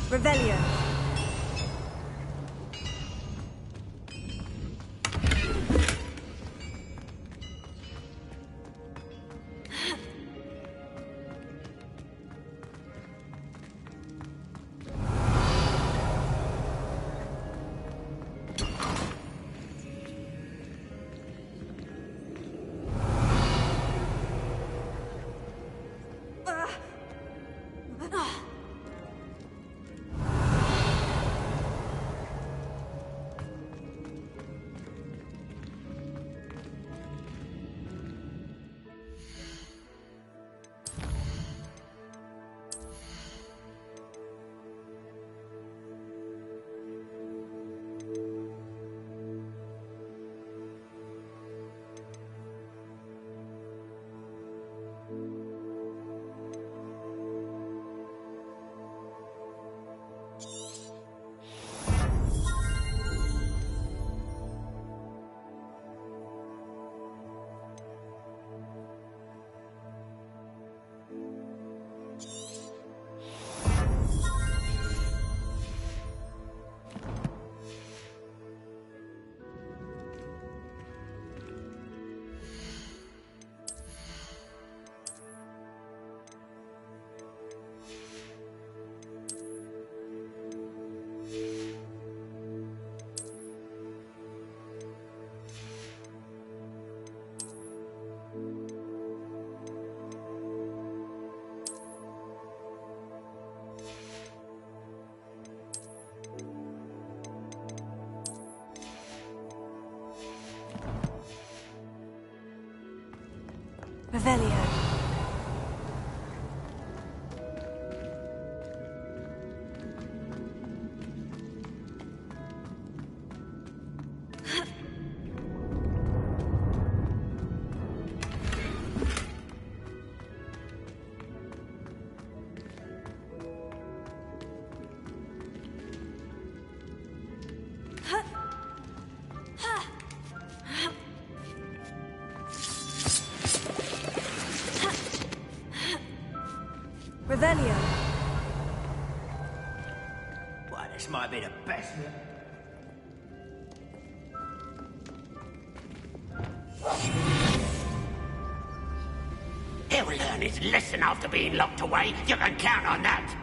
Revelio. Revelio. Revelio. Why, this might be the best. He'll learn his lesson after being locked away. You can count on that.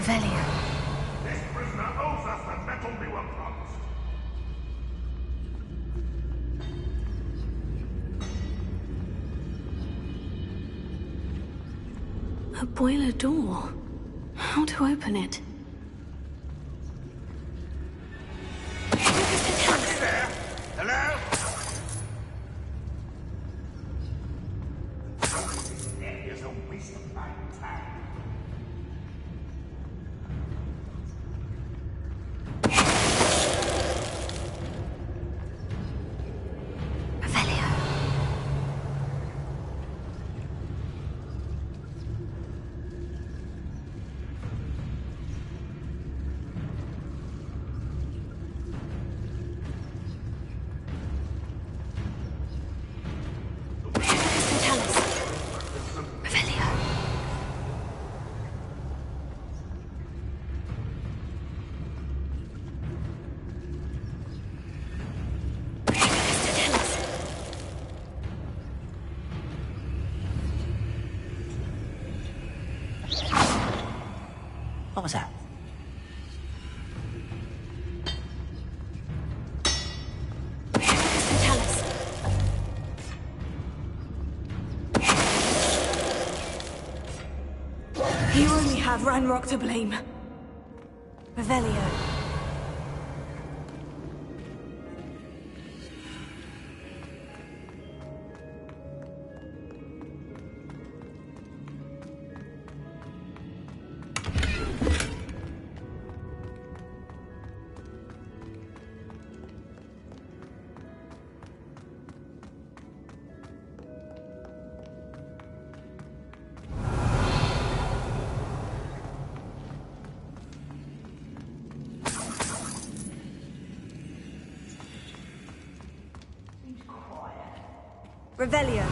Revelio. This prisoner owes us the metal we were promised. A boiler door. How to open it? Hello? There is a waste of my time. have Ranrock to blame. Revelio. Revelio.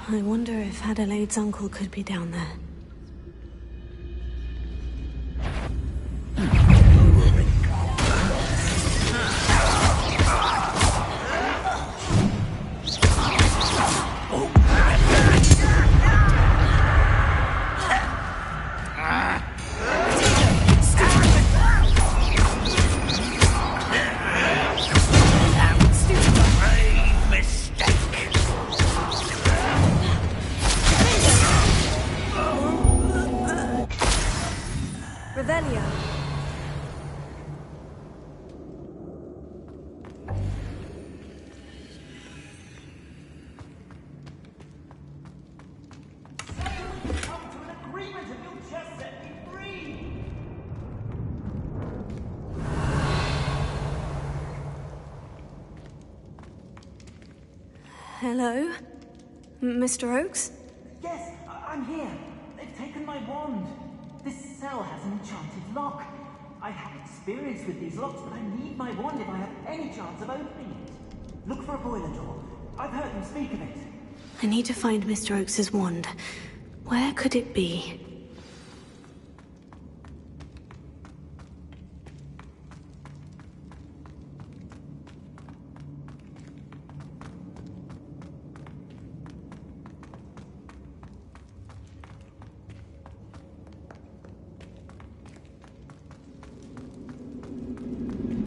I wonder if Adelaide's uncle could be down there. Revelio. Hello? Mr. Oakes? Yes, I'm here. They've taken my wand. This cell has an enchanted lock. I have experience with these locks, but I need my wand if I have any chance of opening it. Look for a boiler door. I've heard them speak of it. I need to find Mr. Oakes' wand. Where could it be?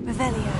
Revelio.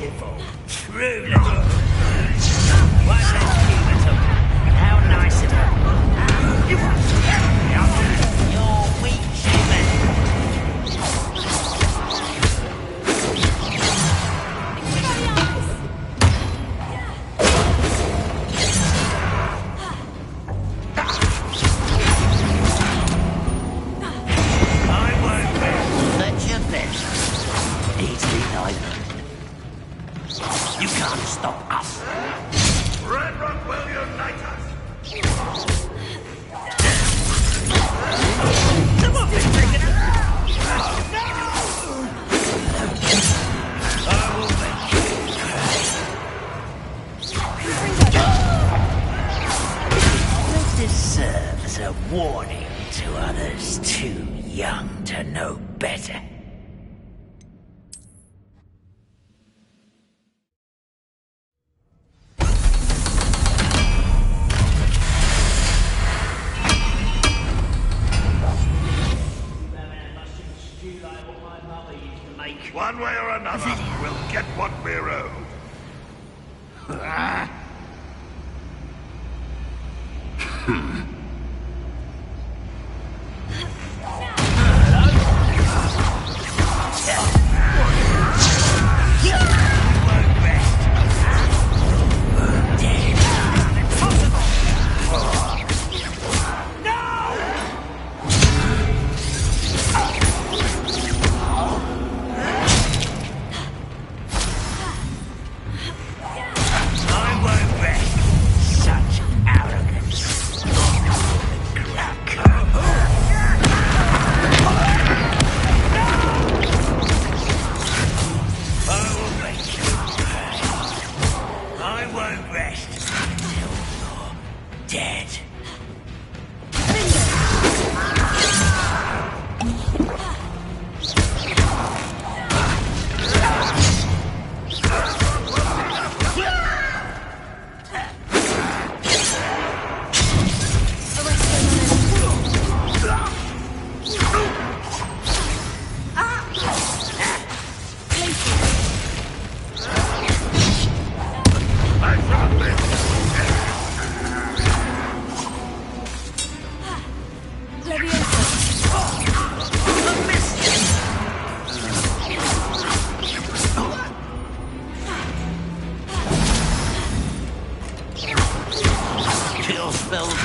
beautiful. Truly. One less cubicle. How nice of her. You're weak, human. You can't stop us. Red Rock will unite us. Come on, big chicken. I will make you cry. Let this serve as a warning to others too young to know better. One way or another, we'll get what we're owed.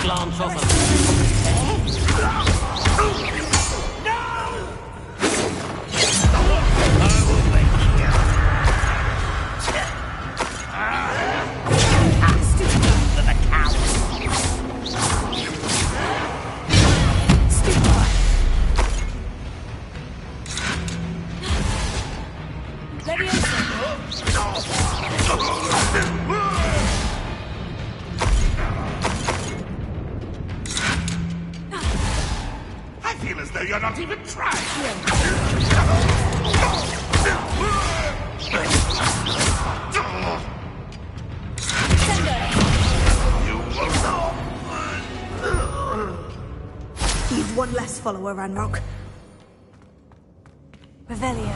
glance off of I feel as though you're not even trying. You've one less follower, Ranrock. Revelio.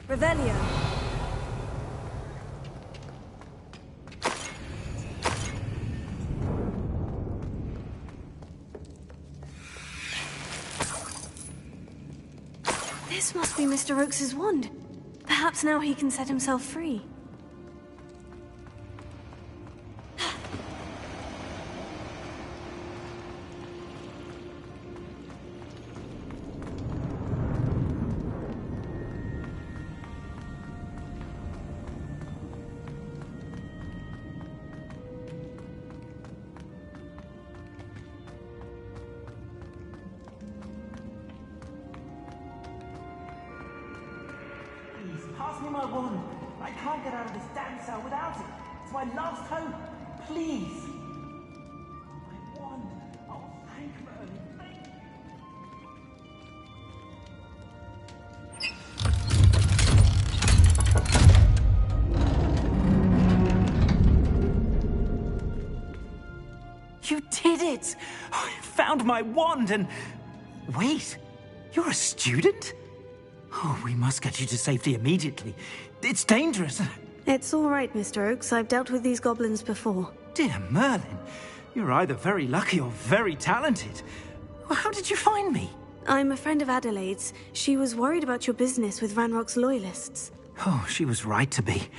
Revelio. This must be Mr. Oakes's wand. Perhaps now he can set himself free. Pass me my wand. I can't get out of this damn cell without it. It's my last hope. Please. My wand. Oh, thank Merlin. Thank you. You did it! I found my wand and... Wait, you're a student? Oh, we must get you to safety immediately. It's dangerous. It's all right, Mr. Oakes. I've dealt with these goblins before. Dear Merlin, you're either very lucky or very talented. Well, how did you find me? I'm a friend of Adelaide's. She was worried about your business with Ranrock's loyalists. Oh, she was right to be.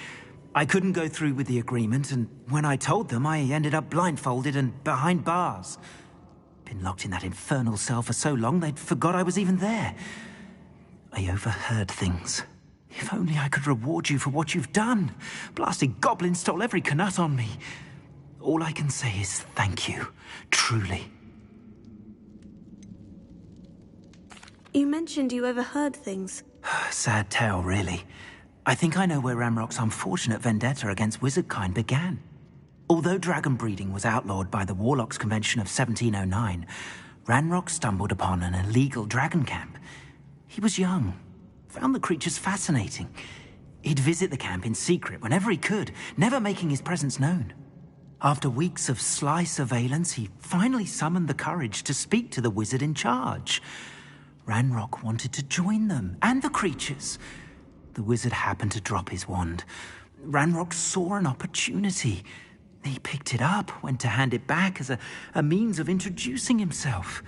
I couldn't go through with the agreement, and when I told them, I ended up blindfolded and behind bars. Been locked in that infernal cell for so long, they'd forgot I was even there. I overheard things. If only I could reward you for what you've done. Blasted goblin stole every Knut on me. All I can say is thank you, truly. You mentioned you overheard things. Sad tale, really. I think I know where Ranrock's unfortunate vendetta against wizardkind began. Although dragon breeding was outlawed by the Warlocks Convention of 1709, Ranrock stumbled upon an illegal dragon camp. He was young, found the creatures fascinating. He'd visit the camp in secret whenever he could, never making his presence known. After weeks of sly surveillance, he finally summoned the courage to speak to the wizard in charge. Ranrock wanted to join them, and the creatures. The wizard happened to drop his wand. Ranrock saw an opportunity. He picked it up, went to hand it back as a means of introducing himself.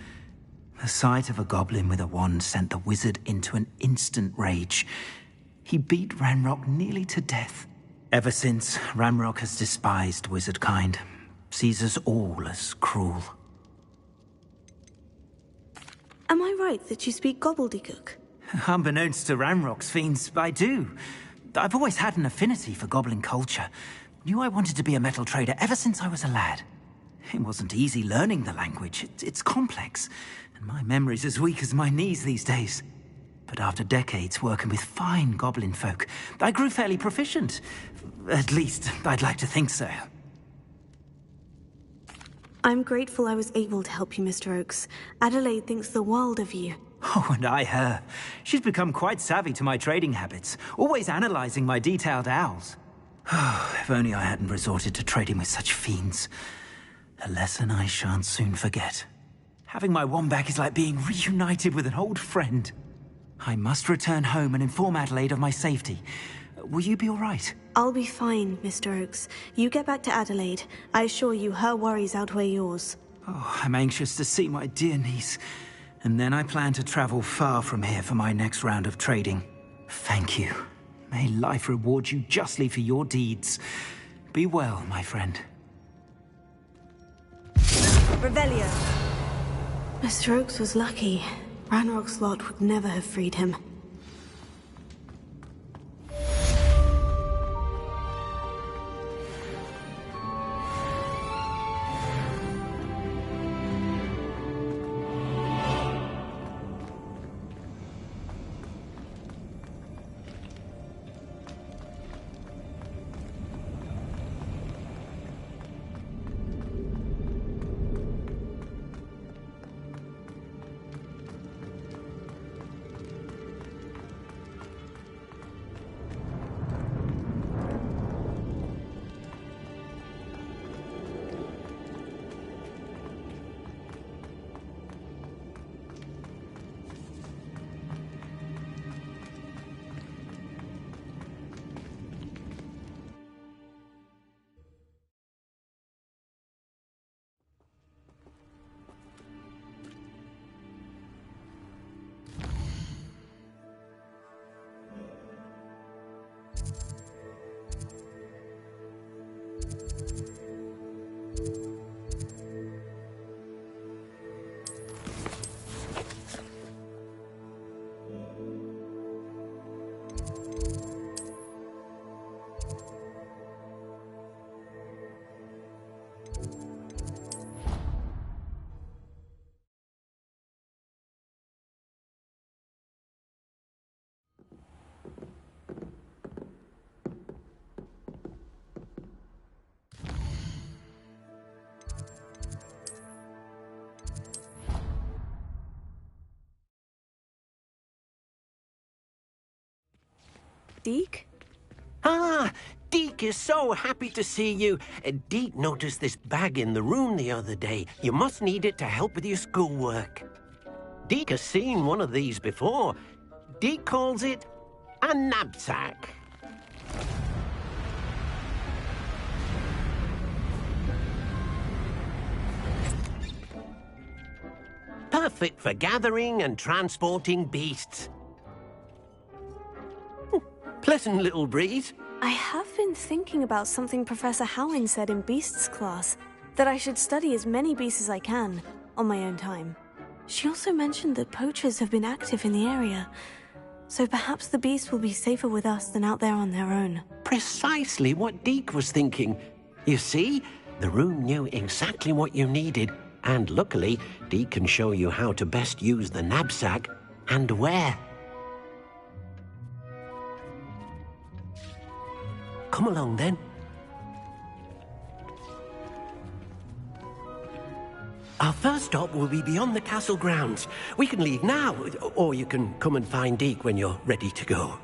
The sight of a goblin with a wand sent the wizard into an instant rage. He beat Ranrock nearly to death. Ever since, Ranrock has despised wizardkind, sees us all as cruel. Am I right that you speak gobbledygook? Unbeknownst to Ranrock's fiends, I do. I've always had an affinity for goblin culture. Knew I wanted to be a metal trader ever since I was a lad. It wasn't easy learning the language. It's complex, and my memory's as weak as my knees these days. But after decades working with fine goblin folk, I grew fairly proficient. At least, I'd like to think so. I'm grateful I was able to help you, Mr. Oakes. Adelaide thinks the world of you. Oh, and I her. She's become quite savvy to my trading habits, always analyzing my detailed owls. If only I hadn't resorted to trading with such fiends. A lesson I shan't soon forget. Having my wand back is like being reunited with an old friend. I must return home and inform Adelaide of my safety. Will you be all right? I'll be fine, Mr. Oakes. You get back to Adelaide. I assure you her worries outweigh yours. Oh, I'm anxious to see my dear niece. And then I plan to travel far from here for my next round of trading. Thank you. May life reward you justly for your deeds. Be well, my friend. Revelio. Mr. Oakes was lucky. Ranrock's lot would never have freed him. Deke? Ah, Deke is so happy to see you. Deke noticed this bag in the room the other day. You must need it to help with your schoolwork. Deke has seen one of these before. Deke calls it a knapsack. Perfect for gathering and transporting beasts. Pleasant little breeze. I have been thinking about something Professor Howin said in Beasts class, that I should study as many beasts as I can, on my own time. She also mentioned that poachers have been active in the area, so perhaps the beasts will be safer with us than out there on their own. Precisely what Deke was thinking. You see, the room knew exactly what you needed, and luckily, Deke can show you how to best use the knapsack and where. Come along, then. Our first stop will be beyond the castle grounds. We can leave now, or you can come and find Deke when you're ready to go.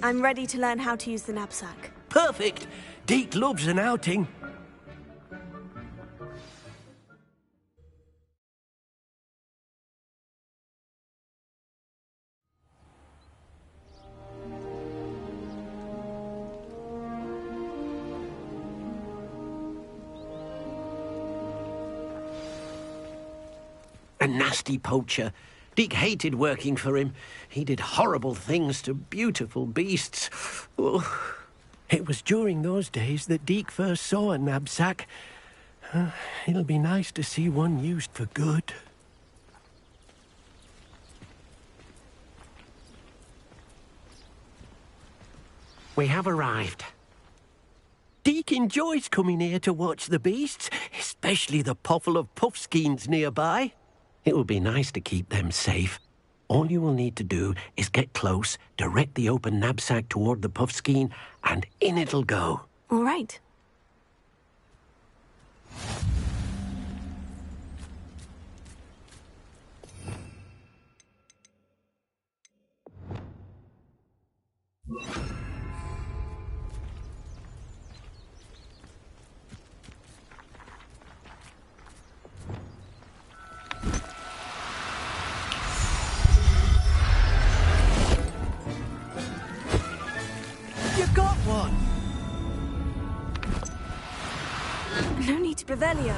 I'm ready to learn how to use the knapsack. Perfect! Deke loves an outing. A nasty poacher. Deke hated working for him. He did horrible things to beautiful beasts. Oh, it was during those days that Deke first saw a knapsack. It'll be nice to see one used for good. We have arrived. Deke enjoys coming here to watch the beasts, especially the potful of puffskeins nearby. It will be nice to keep them safe. All you will need to do is get close, direct the open knapsack toward the puffskein, and in it'll go. All right. You got one! No need to Revelio.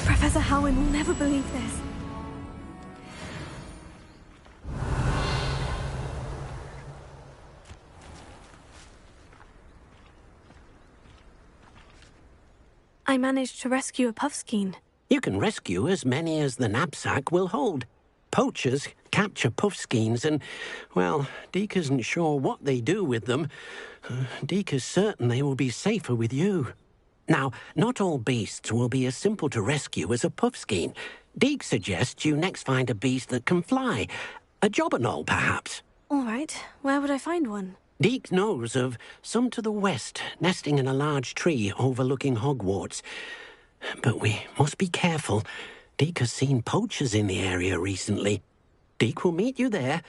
Professor Howin will never believe this. I managed to rescue a puffskein. You can rescue as many as the knapsack will hold. Poachers capture puffskeins and, well, Deke isn't sure what they do with them. Deke is certain they will be safer with you. Now, not all beasts will be as simple to rescue as a puffskein. Deke suggests you next find a beast that can fly. A jobberknoll, perhaps. All right, where would I find one? Deke knows of some to the west, nesting in a large tree overlooking Hogwarts. But we must be careful. Deke has seen poachers in the area recently. Deke will meet you there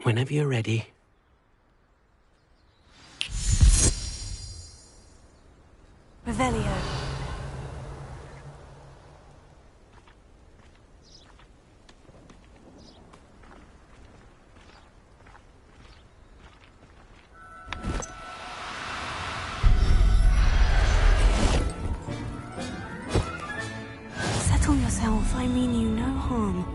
whenever you're ready. Revelio. Settle yourself. I mean you no harm.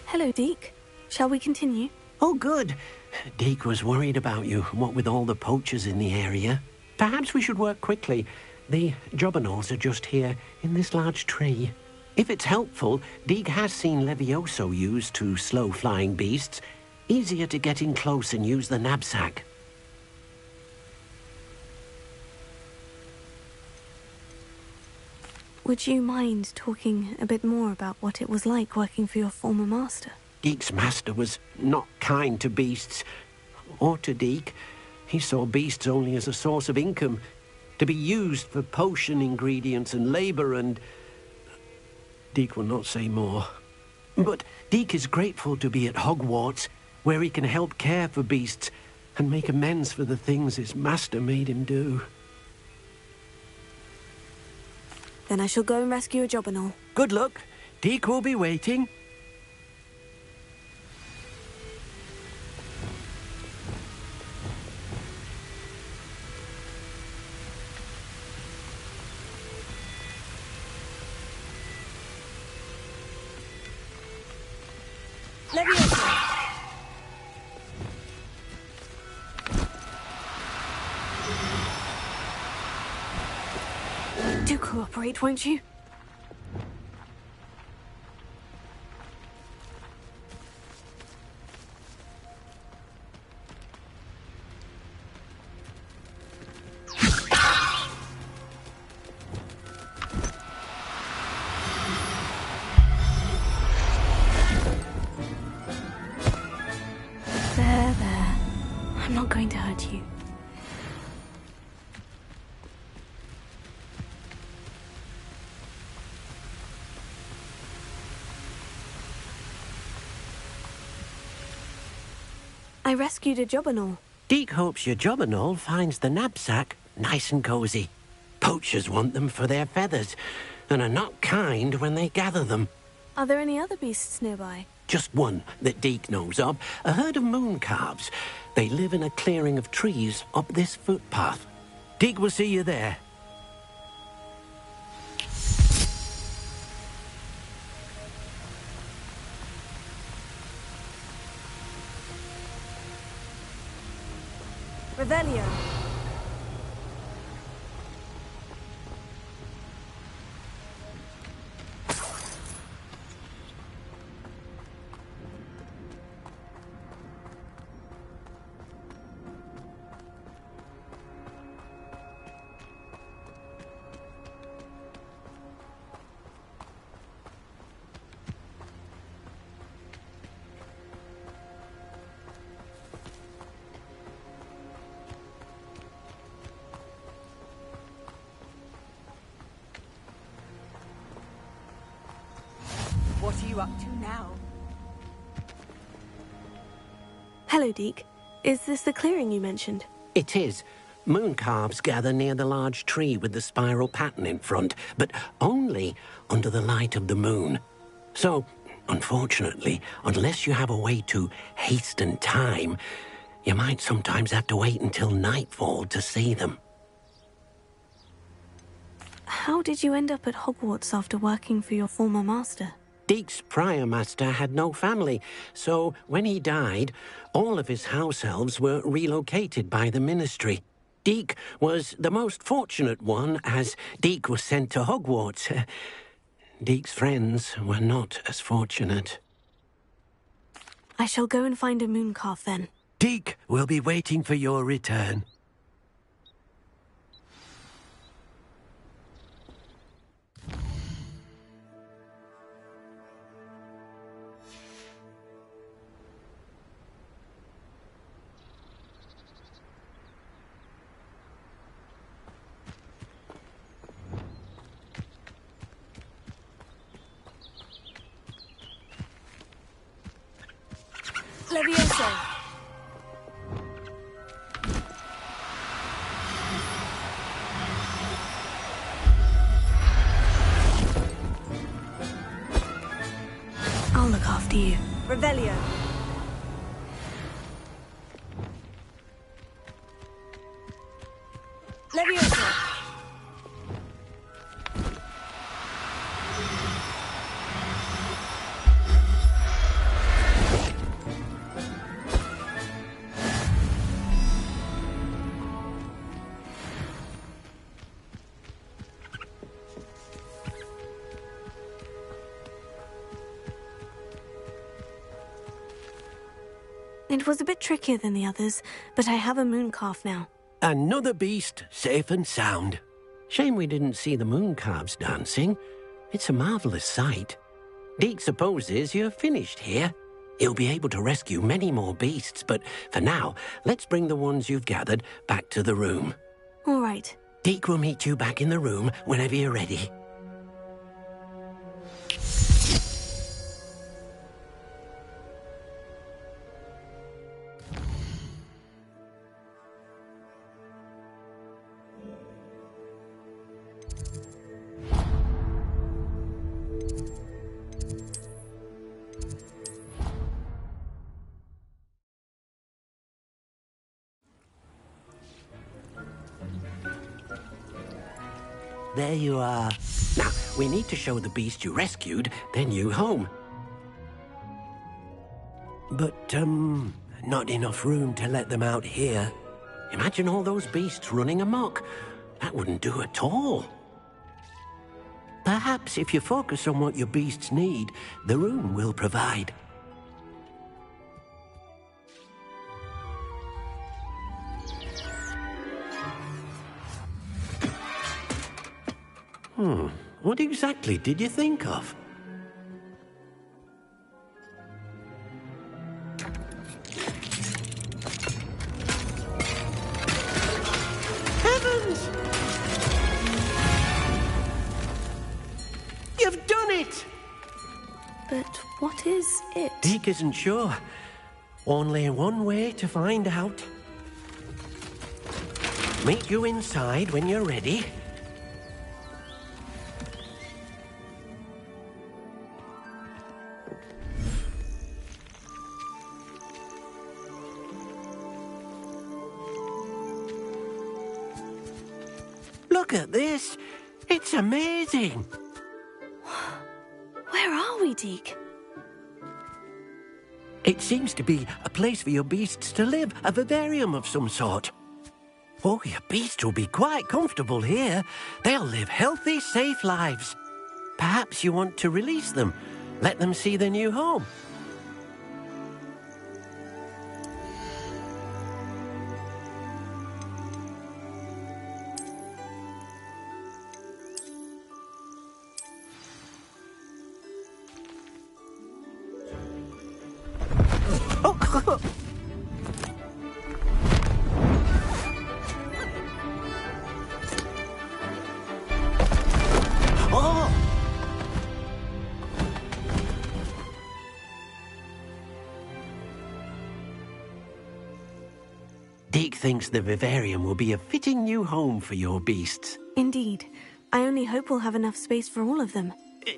Hello, Deke. Shall we continue? Oh, good. Deke was worried about you, what with all the poachers in the area. Perhaps we should work quickly. The jobberknolls are just here, in this large tree. If it's helpful, Deke has seen Levioso used to slow flying beasts. Easier to get in close and use the knapsack. Would you mind talking a bit more about what it was like working for your former master? Deke's master was not kind to beasts, or to Deke. He saw beasts only as a source of income, to be used for potion ingredients and labour and... Deke will not say more. But Deke is grateful to be at Hogwarts, where he can help care for beasts and make amends for the things his master made him do. Then I shall go and rescue a jobberknoll. Good luck. Deke will be waiting. Do cooperate, won't you? There. I'm not going to hurt you. I rescued a jobberknoll. Deke hopes your jobberknoll finds the knapsack nice and cosy. Poachers want them for their feathers, and are not kind when they gather them. Are there any other beasts nearby? just one that Deke knows of, a herd of moon calves. They live in a clearing of trees up this footpath. Deke will see you there. Revelio. What are you up to now? Hello, Deke. Is this the clearing you mentioned? It is. Moon calves gather near the large tree with the spiral pattern in front, but only under the light of the moon. So, unfortunately, unless you have a way to hasten time, you might sometimes have to wait until nightfall to see them. How did you end up at Hogwarts after working for your former master? Deke's prior master had no family, so when he died, all of his house elves were relocated by the ministry. Deke was the most fortunate one, as Deke was sent to Hogwarts. Deke's friends were not as fortunate. I shall go and find a moon calf then. Deke will be waiting for your return. Levioso. I'll look after you. Revelio. Levioso. It was a bit trickier than the others, but I have a moon calf now. Another beast, safe and sound. Shame we didn't see the moon calves dancing. It's a marvellous sight. Deke supposes you're finished here. He'll be able to rescue many more beasts, but for now, let's bring the ones you've gathered back to the room. All right. Deke will meet you back in the room whenever you're ready. There you are. Now, we need to show the beast you rescued their new home. But, not enough room to let them out here. Imagine all those beasts running amok. That wouldn't do at all. Perhaps if you focus on what your beasts need, the room will provide. What exactly did you think of? Heavens! You've done it! But what is it? Deke isn't sure. Only one way to find out. Meet you inside when you're ready. Look at this. It's amazing. Where are we, Deke? It seems to be a place for your beasts to live, a vivarium of some sort. Oh, your beasts will be quite comfortable here. They'll live healthy, safe lives. Perhaps you want to release them. Let them see their new home. Deke thinks the vivarium will be a fitting new home for your beasts. Indeed. I only hope we'll have enough space for all of them.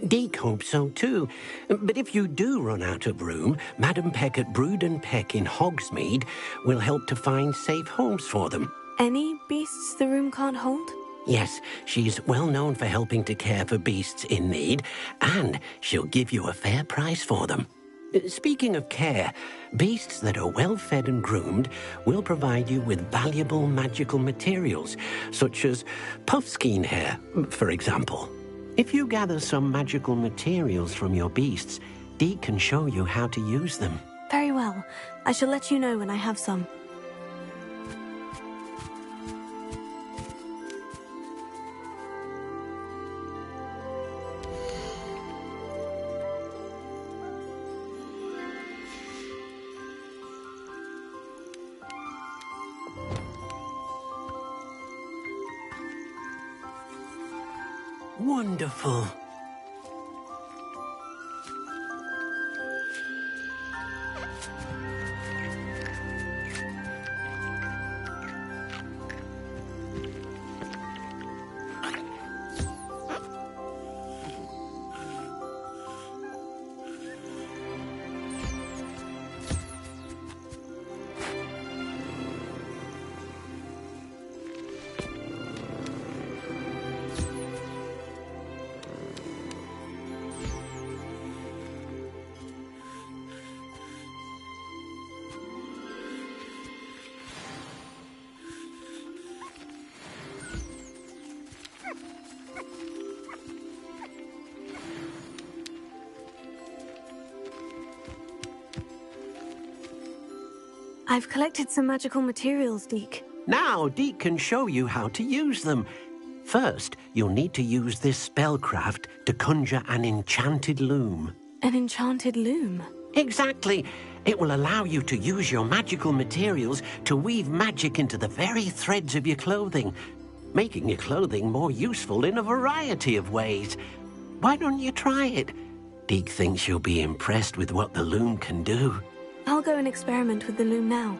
Deke hopes so too. But if you do run out of room, Madam Peck at Brood and Peck in Hogsmeade will help to find safe homes for them. Any beasts the room can't hold? Yes, she's well known for helping to care for beasts in need, and she'll give you a fair price for them. Speaking of care, beasts that are well fed and groomed will provide you with valuable magical materials, such as puffskein hair, for example. If you gather some magical materials from your beasts, Deke can show you how to use them. Very well. I shall let you know when I have some. Wonderful. I've collected some magical materials, Deke. Now Deke can show you how to use them. First, you'll need to use this spellcraft to conjure an enchanted loom. An enchanted loom? Exactly. It will allow you to use your magical materials to weave magic into the very threads of your clothing, making your clothing more useful in a variety of ways. Why don't you try it? Deke thinks you'll be impressed with what the loom can do. I'll go and experiment with the loom now.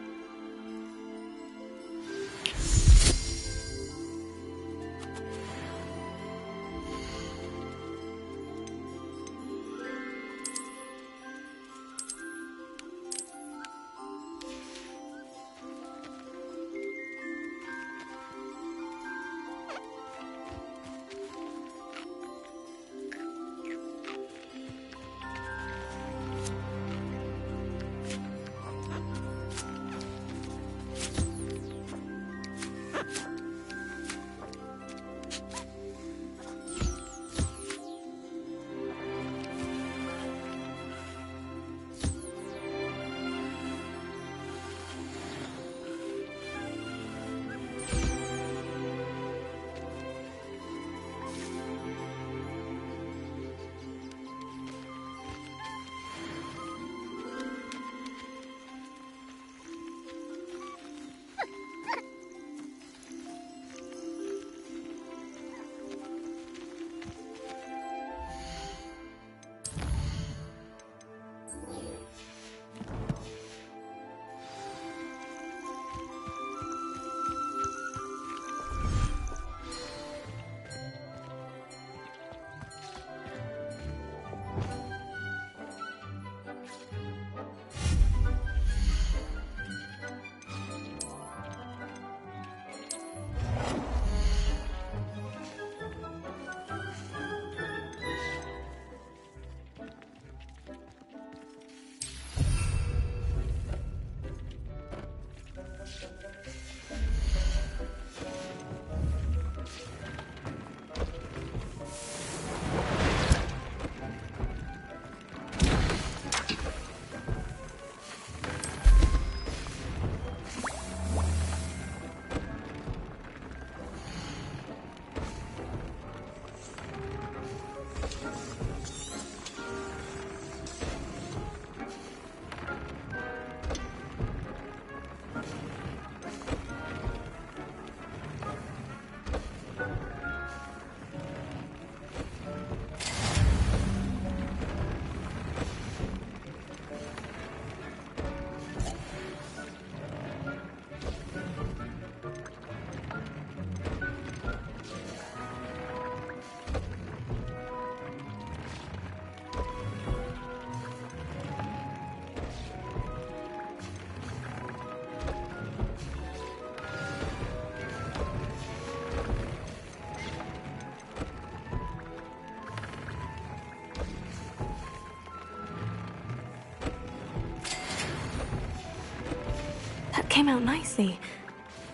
came out nicely.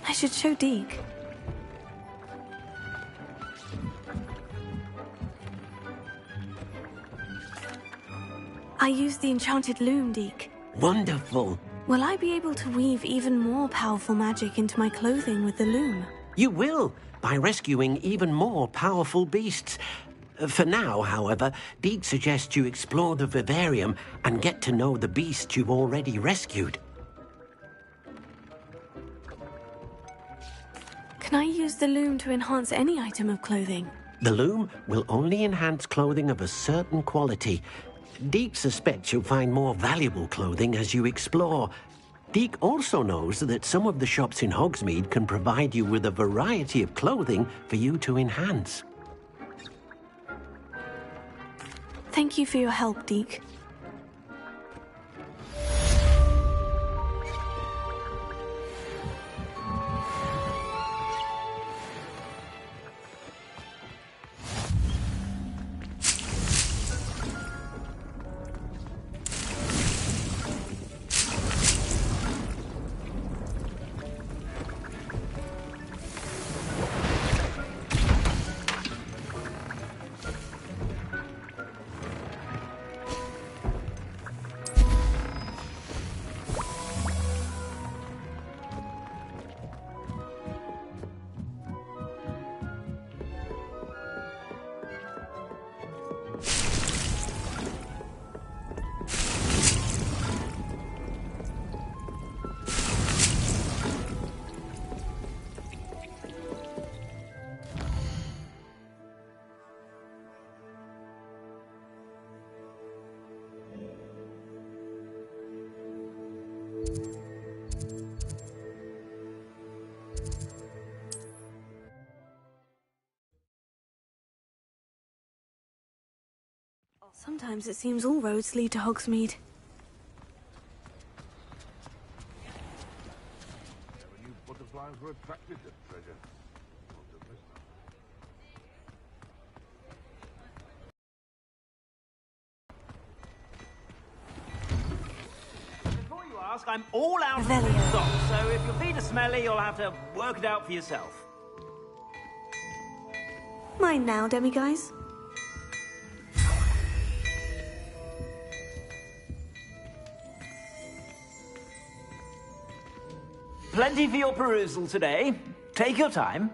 I should show Deke. I used the enchanted loom, Deke. Wonderful. Will I be able to weave even more powerful magic into my clothing with the loom? You will, by rescuing even more powerful beasts. For now, however, Deke suggests you explore the vivarium and get to know the beasts you've already rescued. Can I use the loom to enhance any item of clothing? The loom will only enhance clothing of a certain quality. Deke suspects you'll find more valuable clothing as you explore. Deke also knows that some of the shops in Hogsmeade can provide you with a variety of clothing for you to enhance. Thank you for your help, Deke. Sometimes it seems all roads lead to Hogsmeade. Never knew butterflies were attracted to treasure. Not to this time. Before you ask, I'm all out of Revelio. socks, so if your feet are smelly, you'll have to work it out for yourself. Mine now, demiguise. Plenty for your perusal today. Take your time.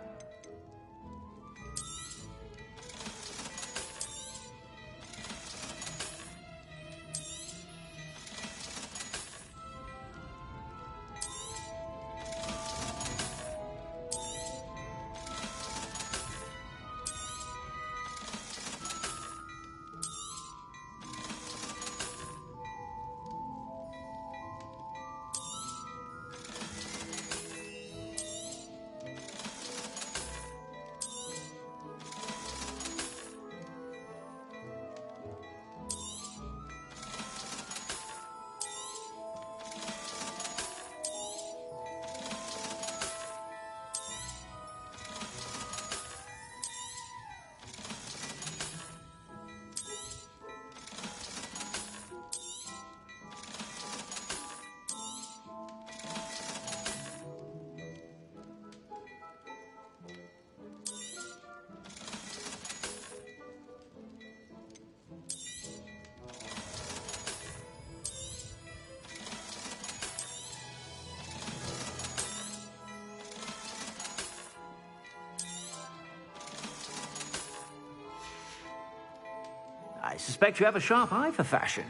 I suspect you have a sharp eye for fashion.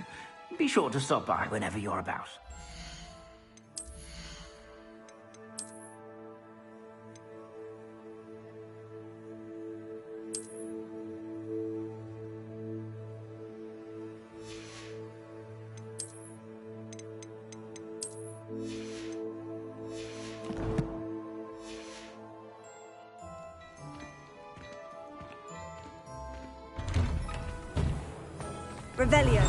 Be sure to stop by whenever you're about. Revelio.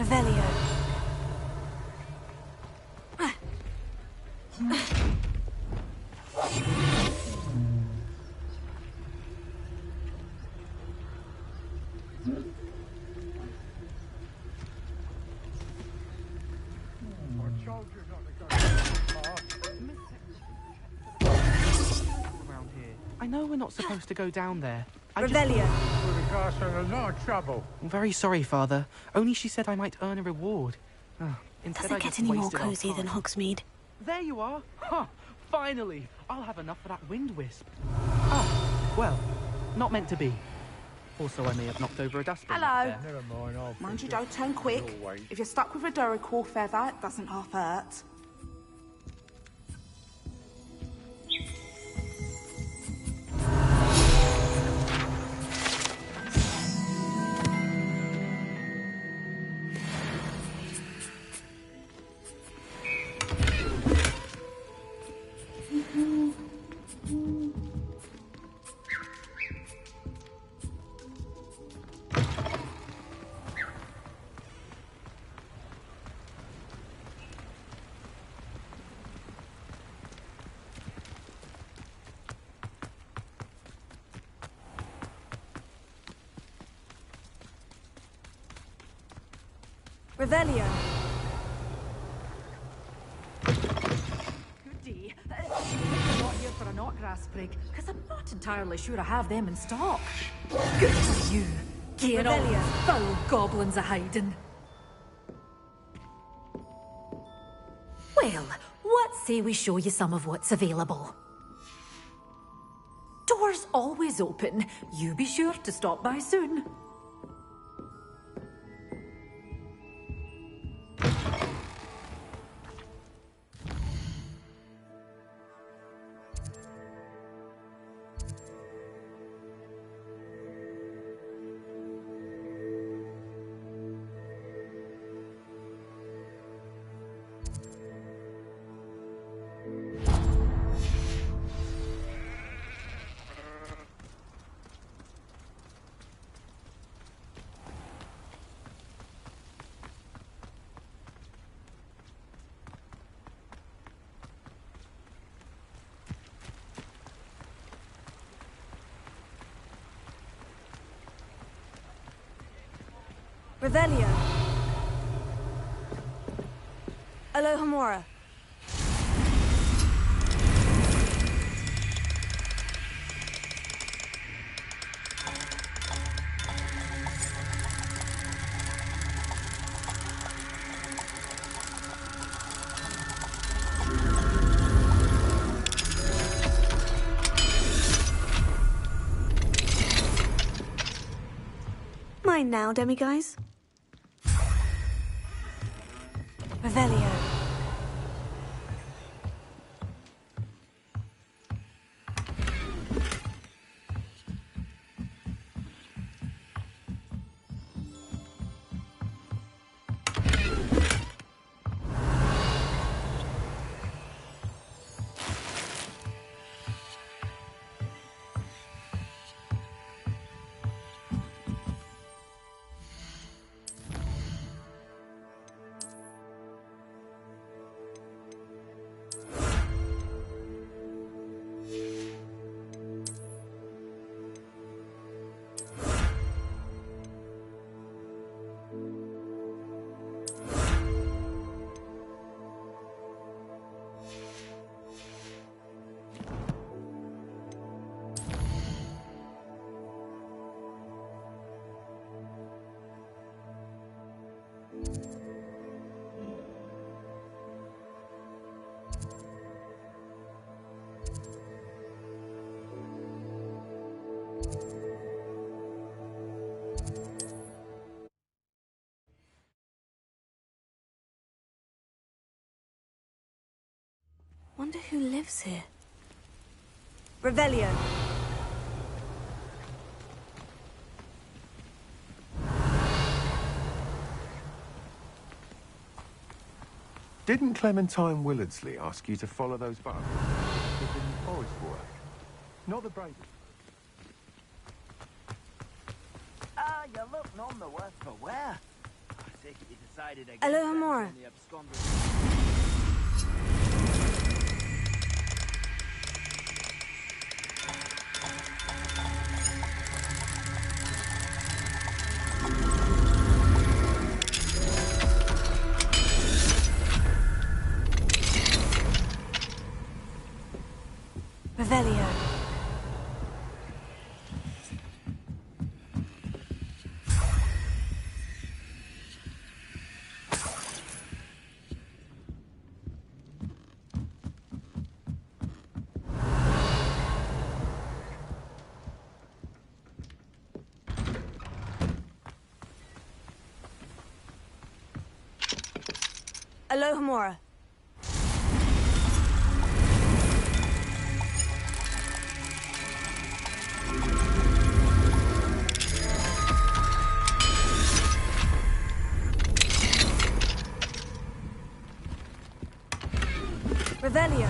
Revelio. Around here. I know we're not supposed to go down there. Revelio. With the castle in a lot of trouble. I'm very sorry, Father. Only she said I might earn a reward. Instead, Doesn't I get just any more wasted our cozy than time. Hogsmeade. There you are. Huh. Finally. I'll have enough for that wind wisp. Ah, well, not meant to be. Also, I may have knocked over a dustbin. Hello. Up there. Never mind, I'll Mind you, fix it. don't turn quick. You'll wait. If you're stuck with a Duracell feather, it doesn't half hurt. Revelio. Goody. I'm not here for a knotgrass prig, because I'm not entirely sure I have them in stock. Good for you. Getting all Revelio. foul goblins a hiding. Well, what say we show you some of what's available? Doors always open. You be sure to stop by soon. Revelio. Alohomora. Mine now, demiguise. Revelio. Wonder who lives here. Revelio. Didn't Clementine Willardsley ask you to follow those bugs? They've been forest work. Not the bravest. You look none the worse for wear. I Hello, Amora. Revelio. Alohomora. Revelio.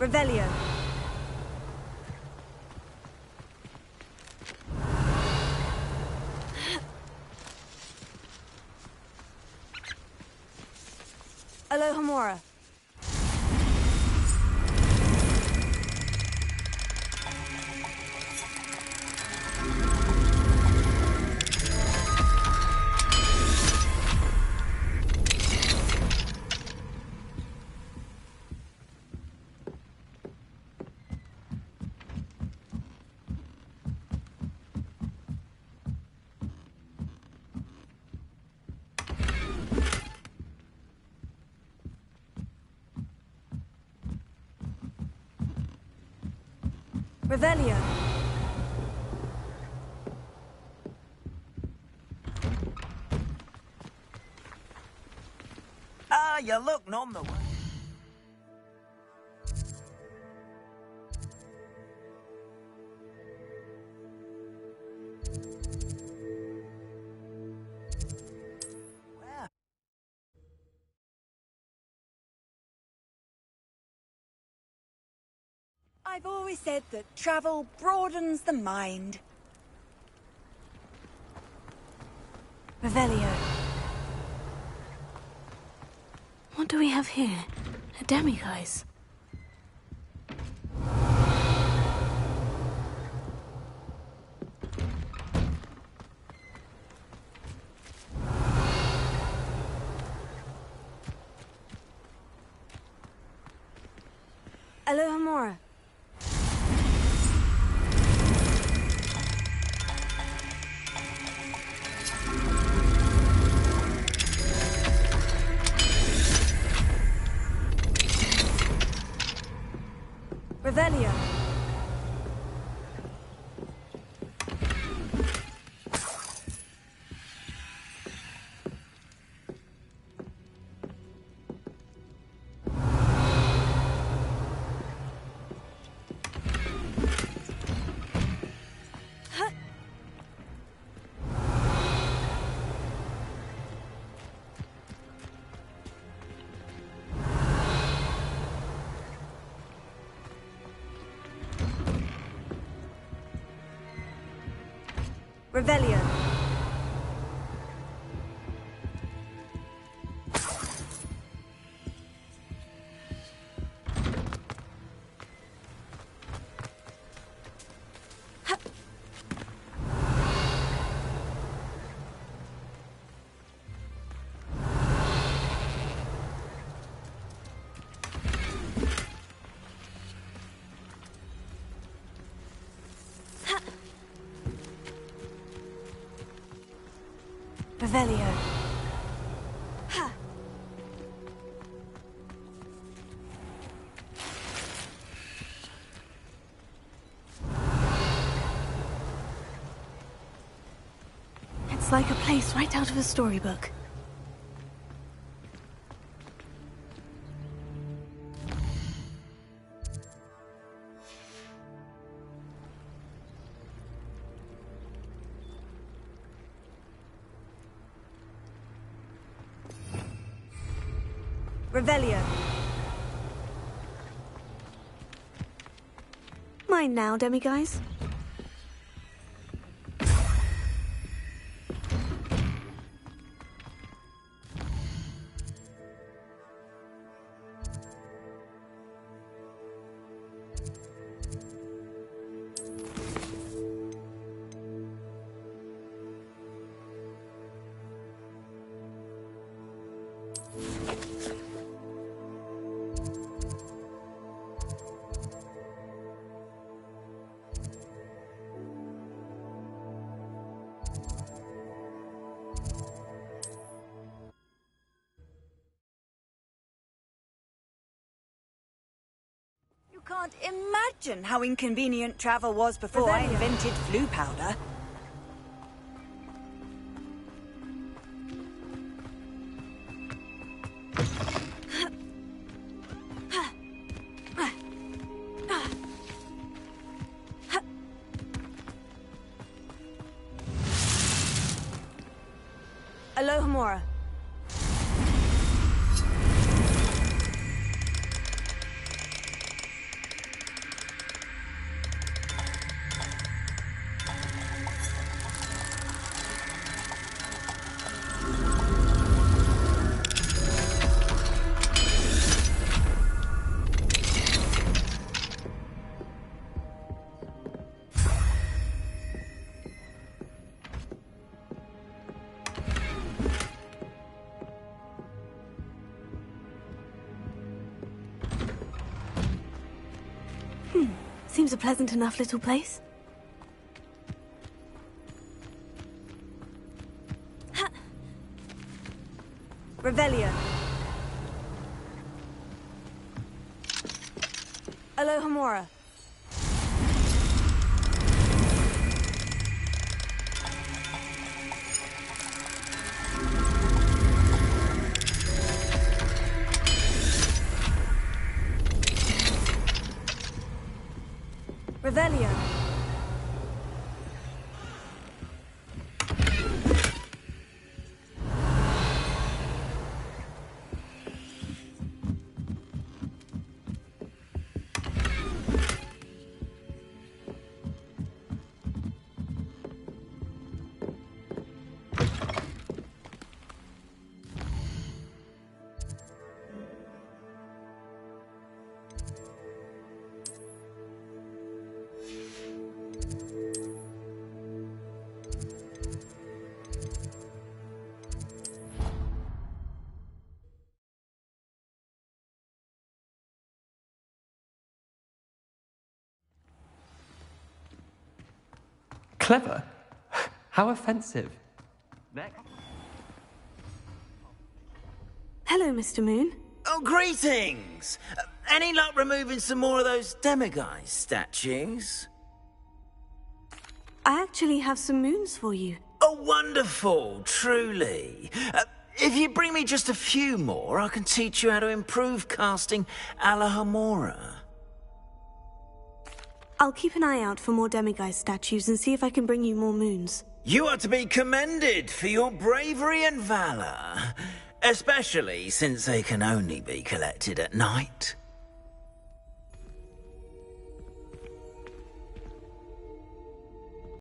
Revelio. Alohomora. Revelio. Ah, you look none the way. I've always said that travel broadens the mind. Revelio. What do we have here? A demiguise. Alohomora. Revelio. Revelio. Revelio. Ha! place right out of a storybook. Revelio. Mine now, demiguise. You can't imagine how inconvenient travel was before I invented flu powder. Alohomora. Seems a pleasant enough little place. Revelio. Alohomora. Revelio. Clever? How offensive. Next. Hello, Mr. Moon. Oh, greetings! Any luck removing some more of those demiguise statues? I actually have some moons for you. Oh, wonderful, truly. If you bring me just a few more, I can teach you how to improve casting Alohomora. I'll keep an eye out for more demiguise statues and see if I can bring you more moons. You are to be commended for your bravery and valor, especially since they can only be collected at night.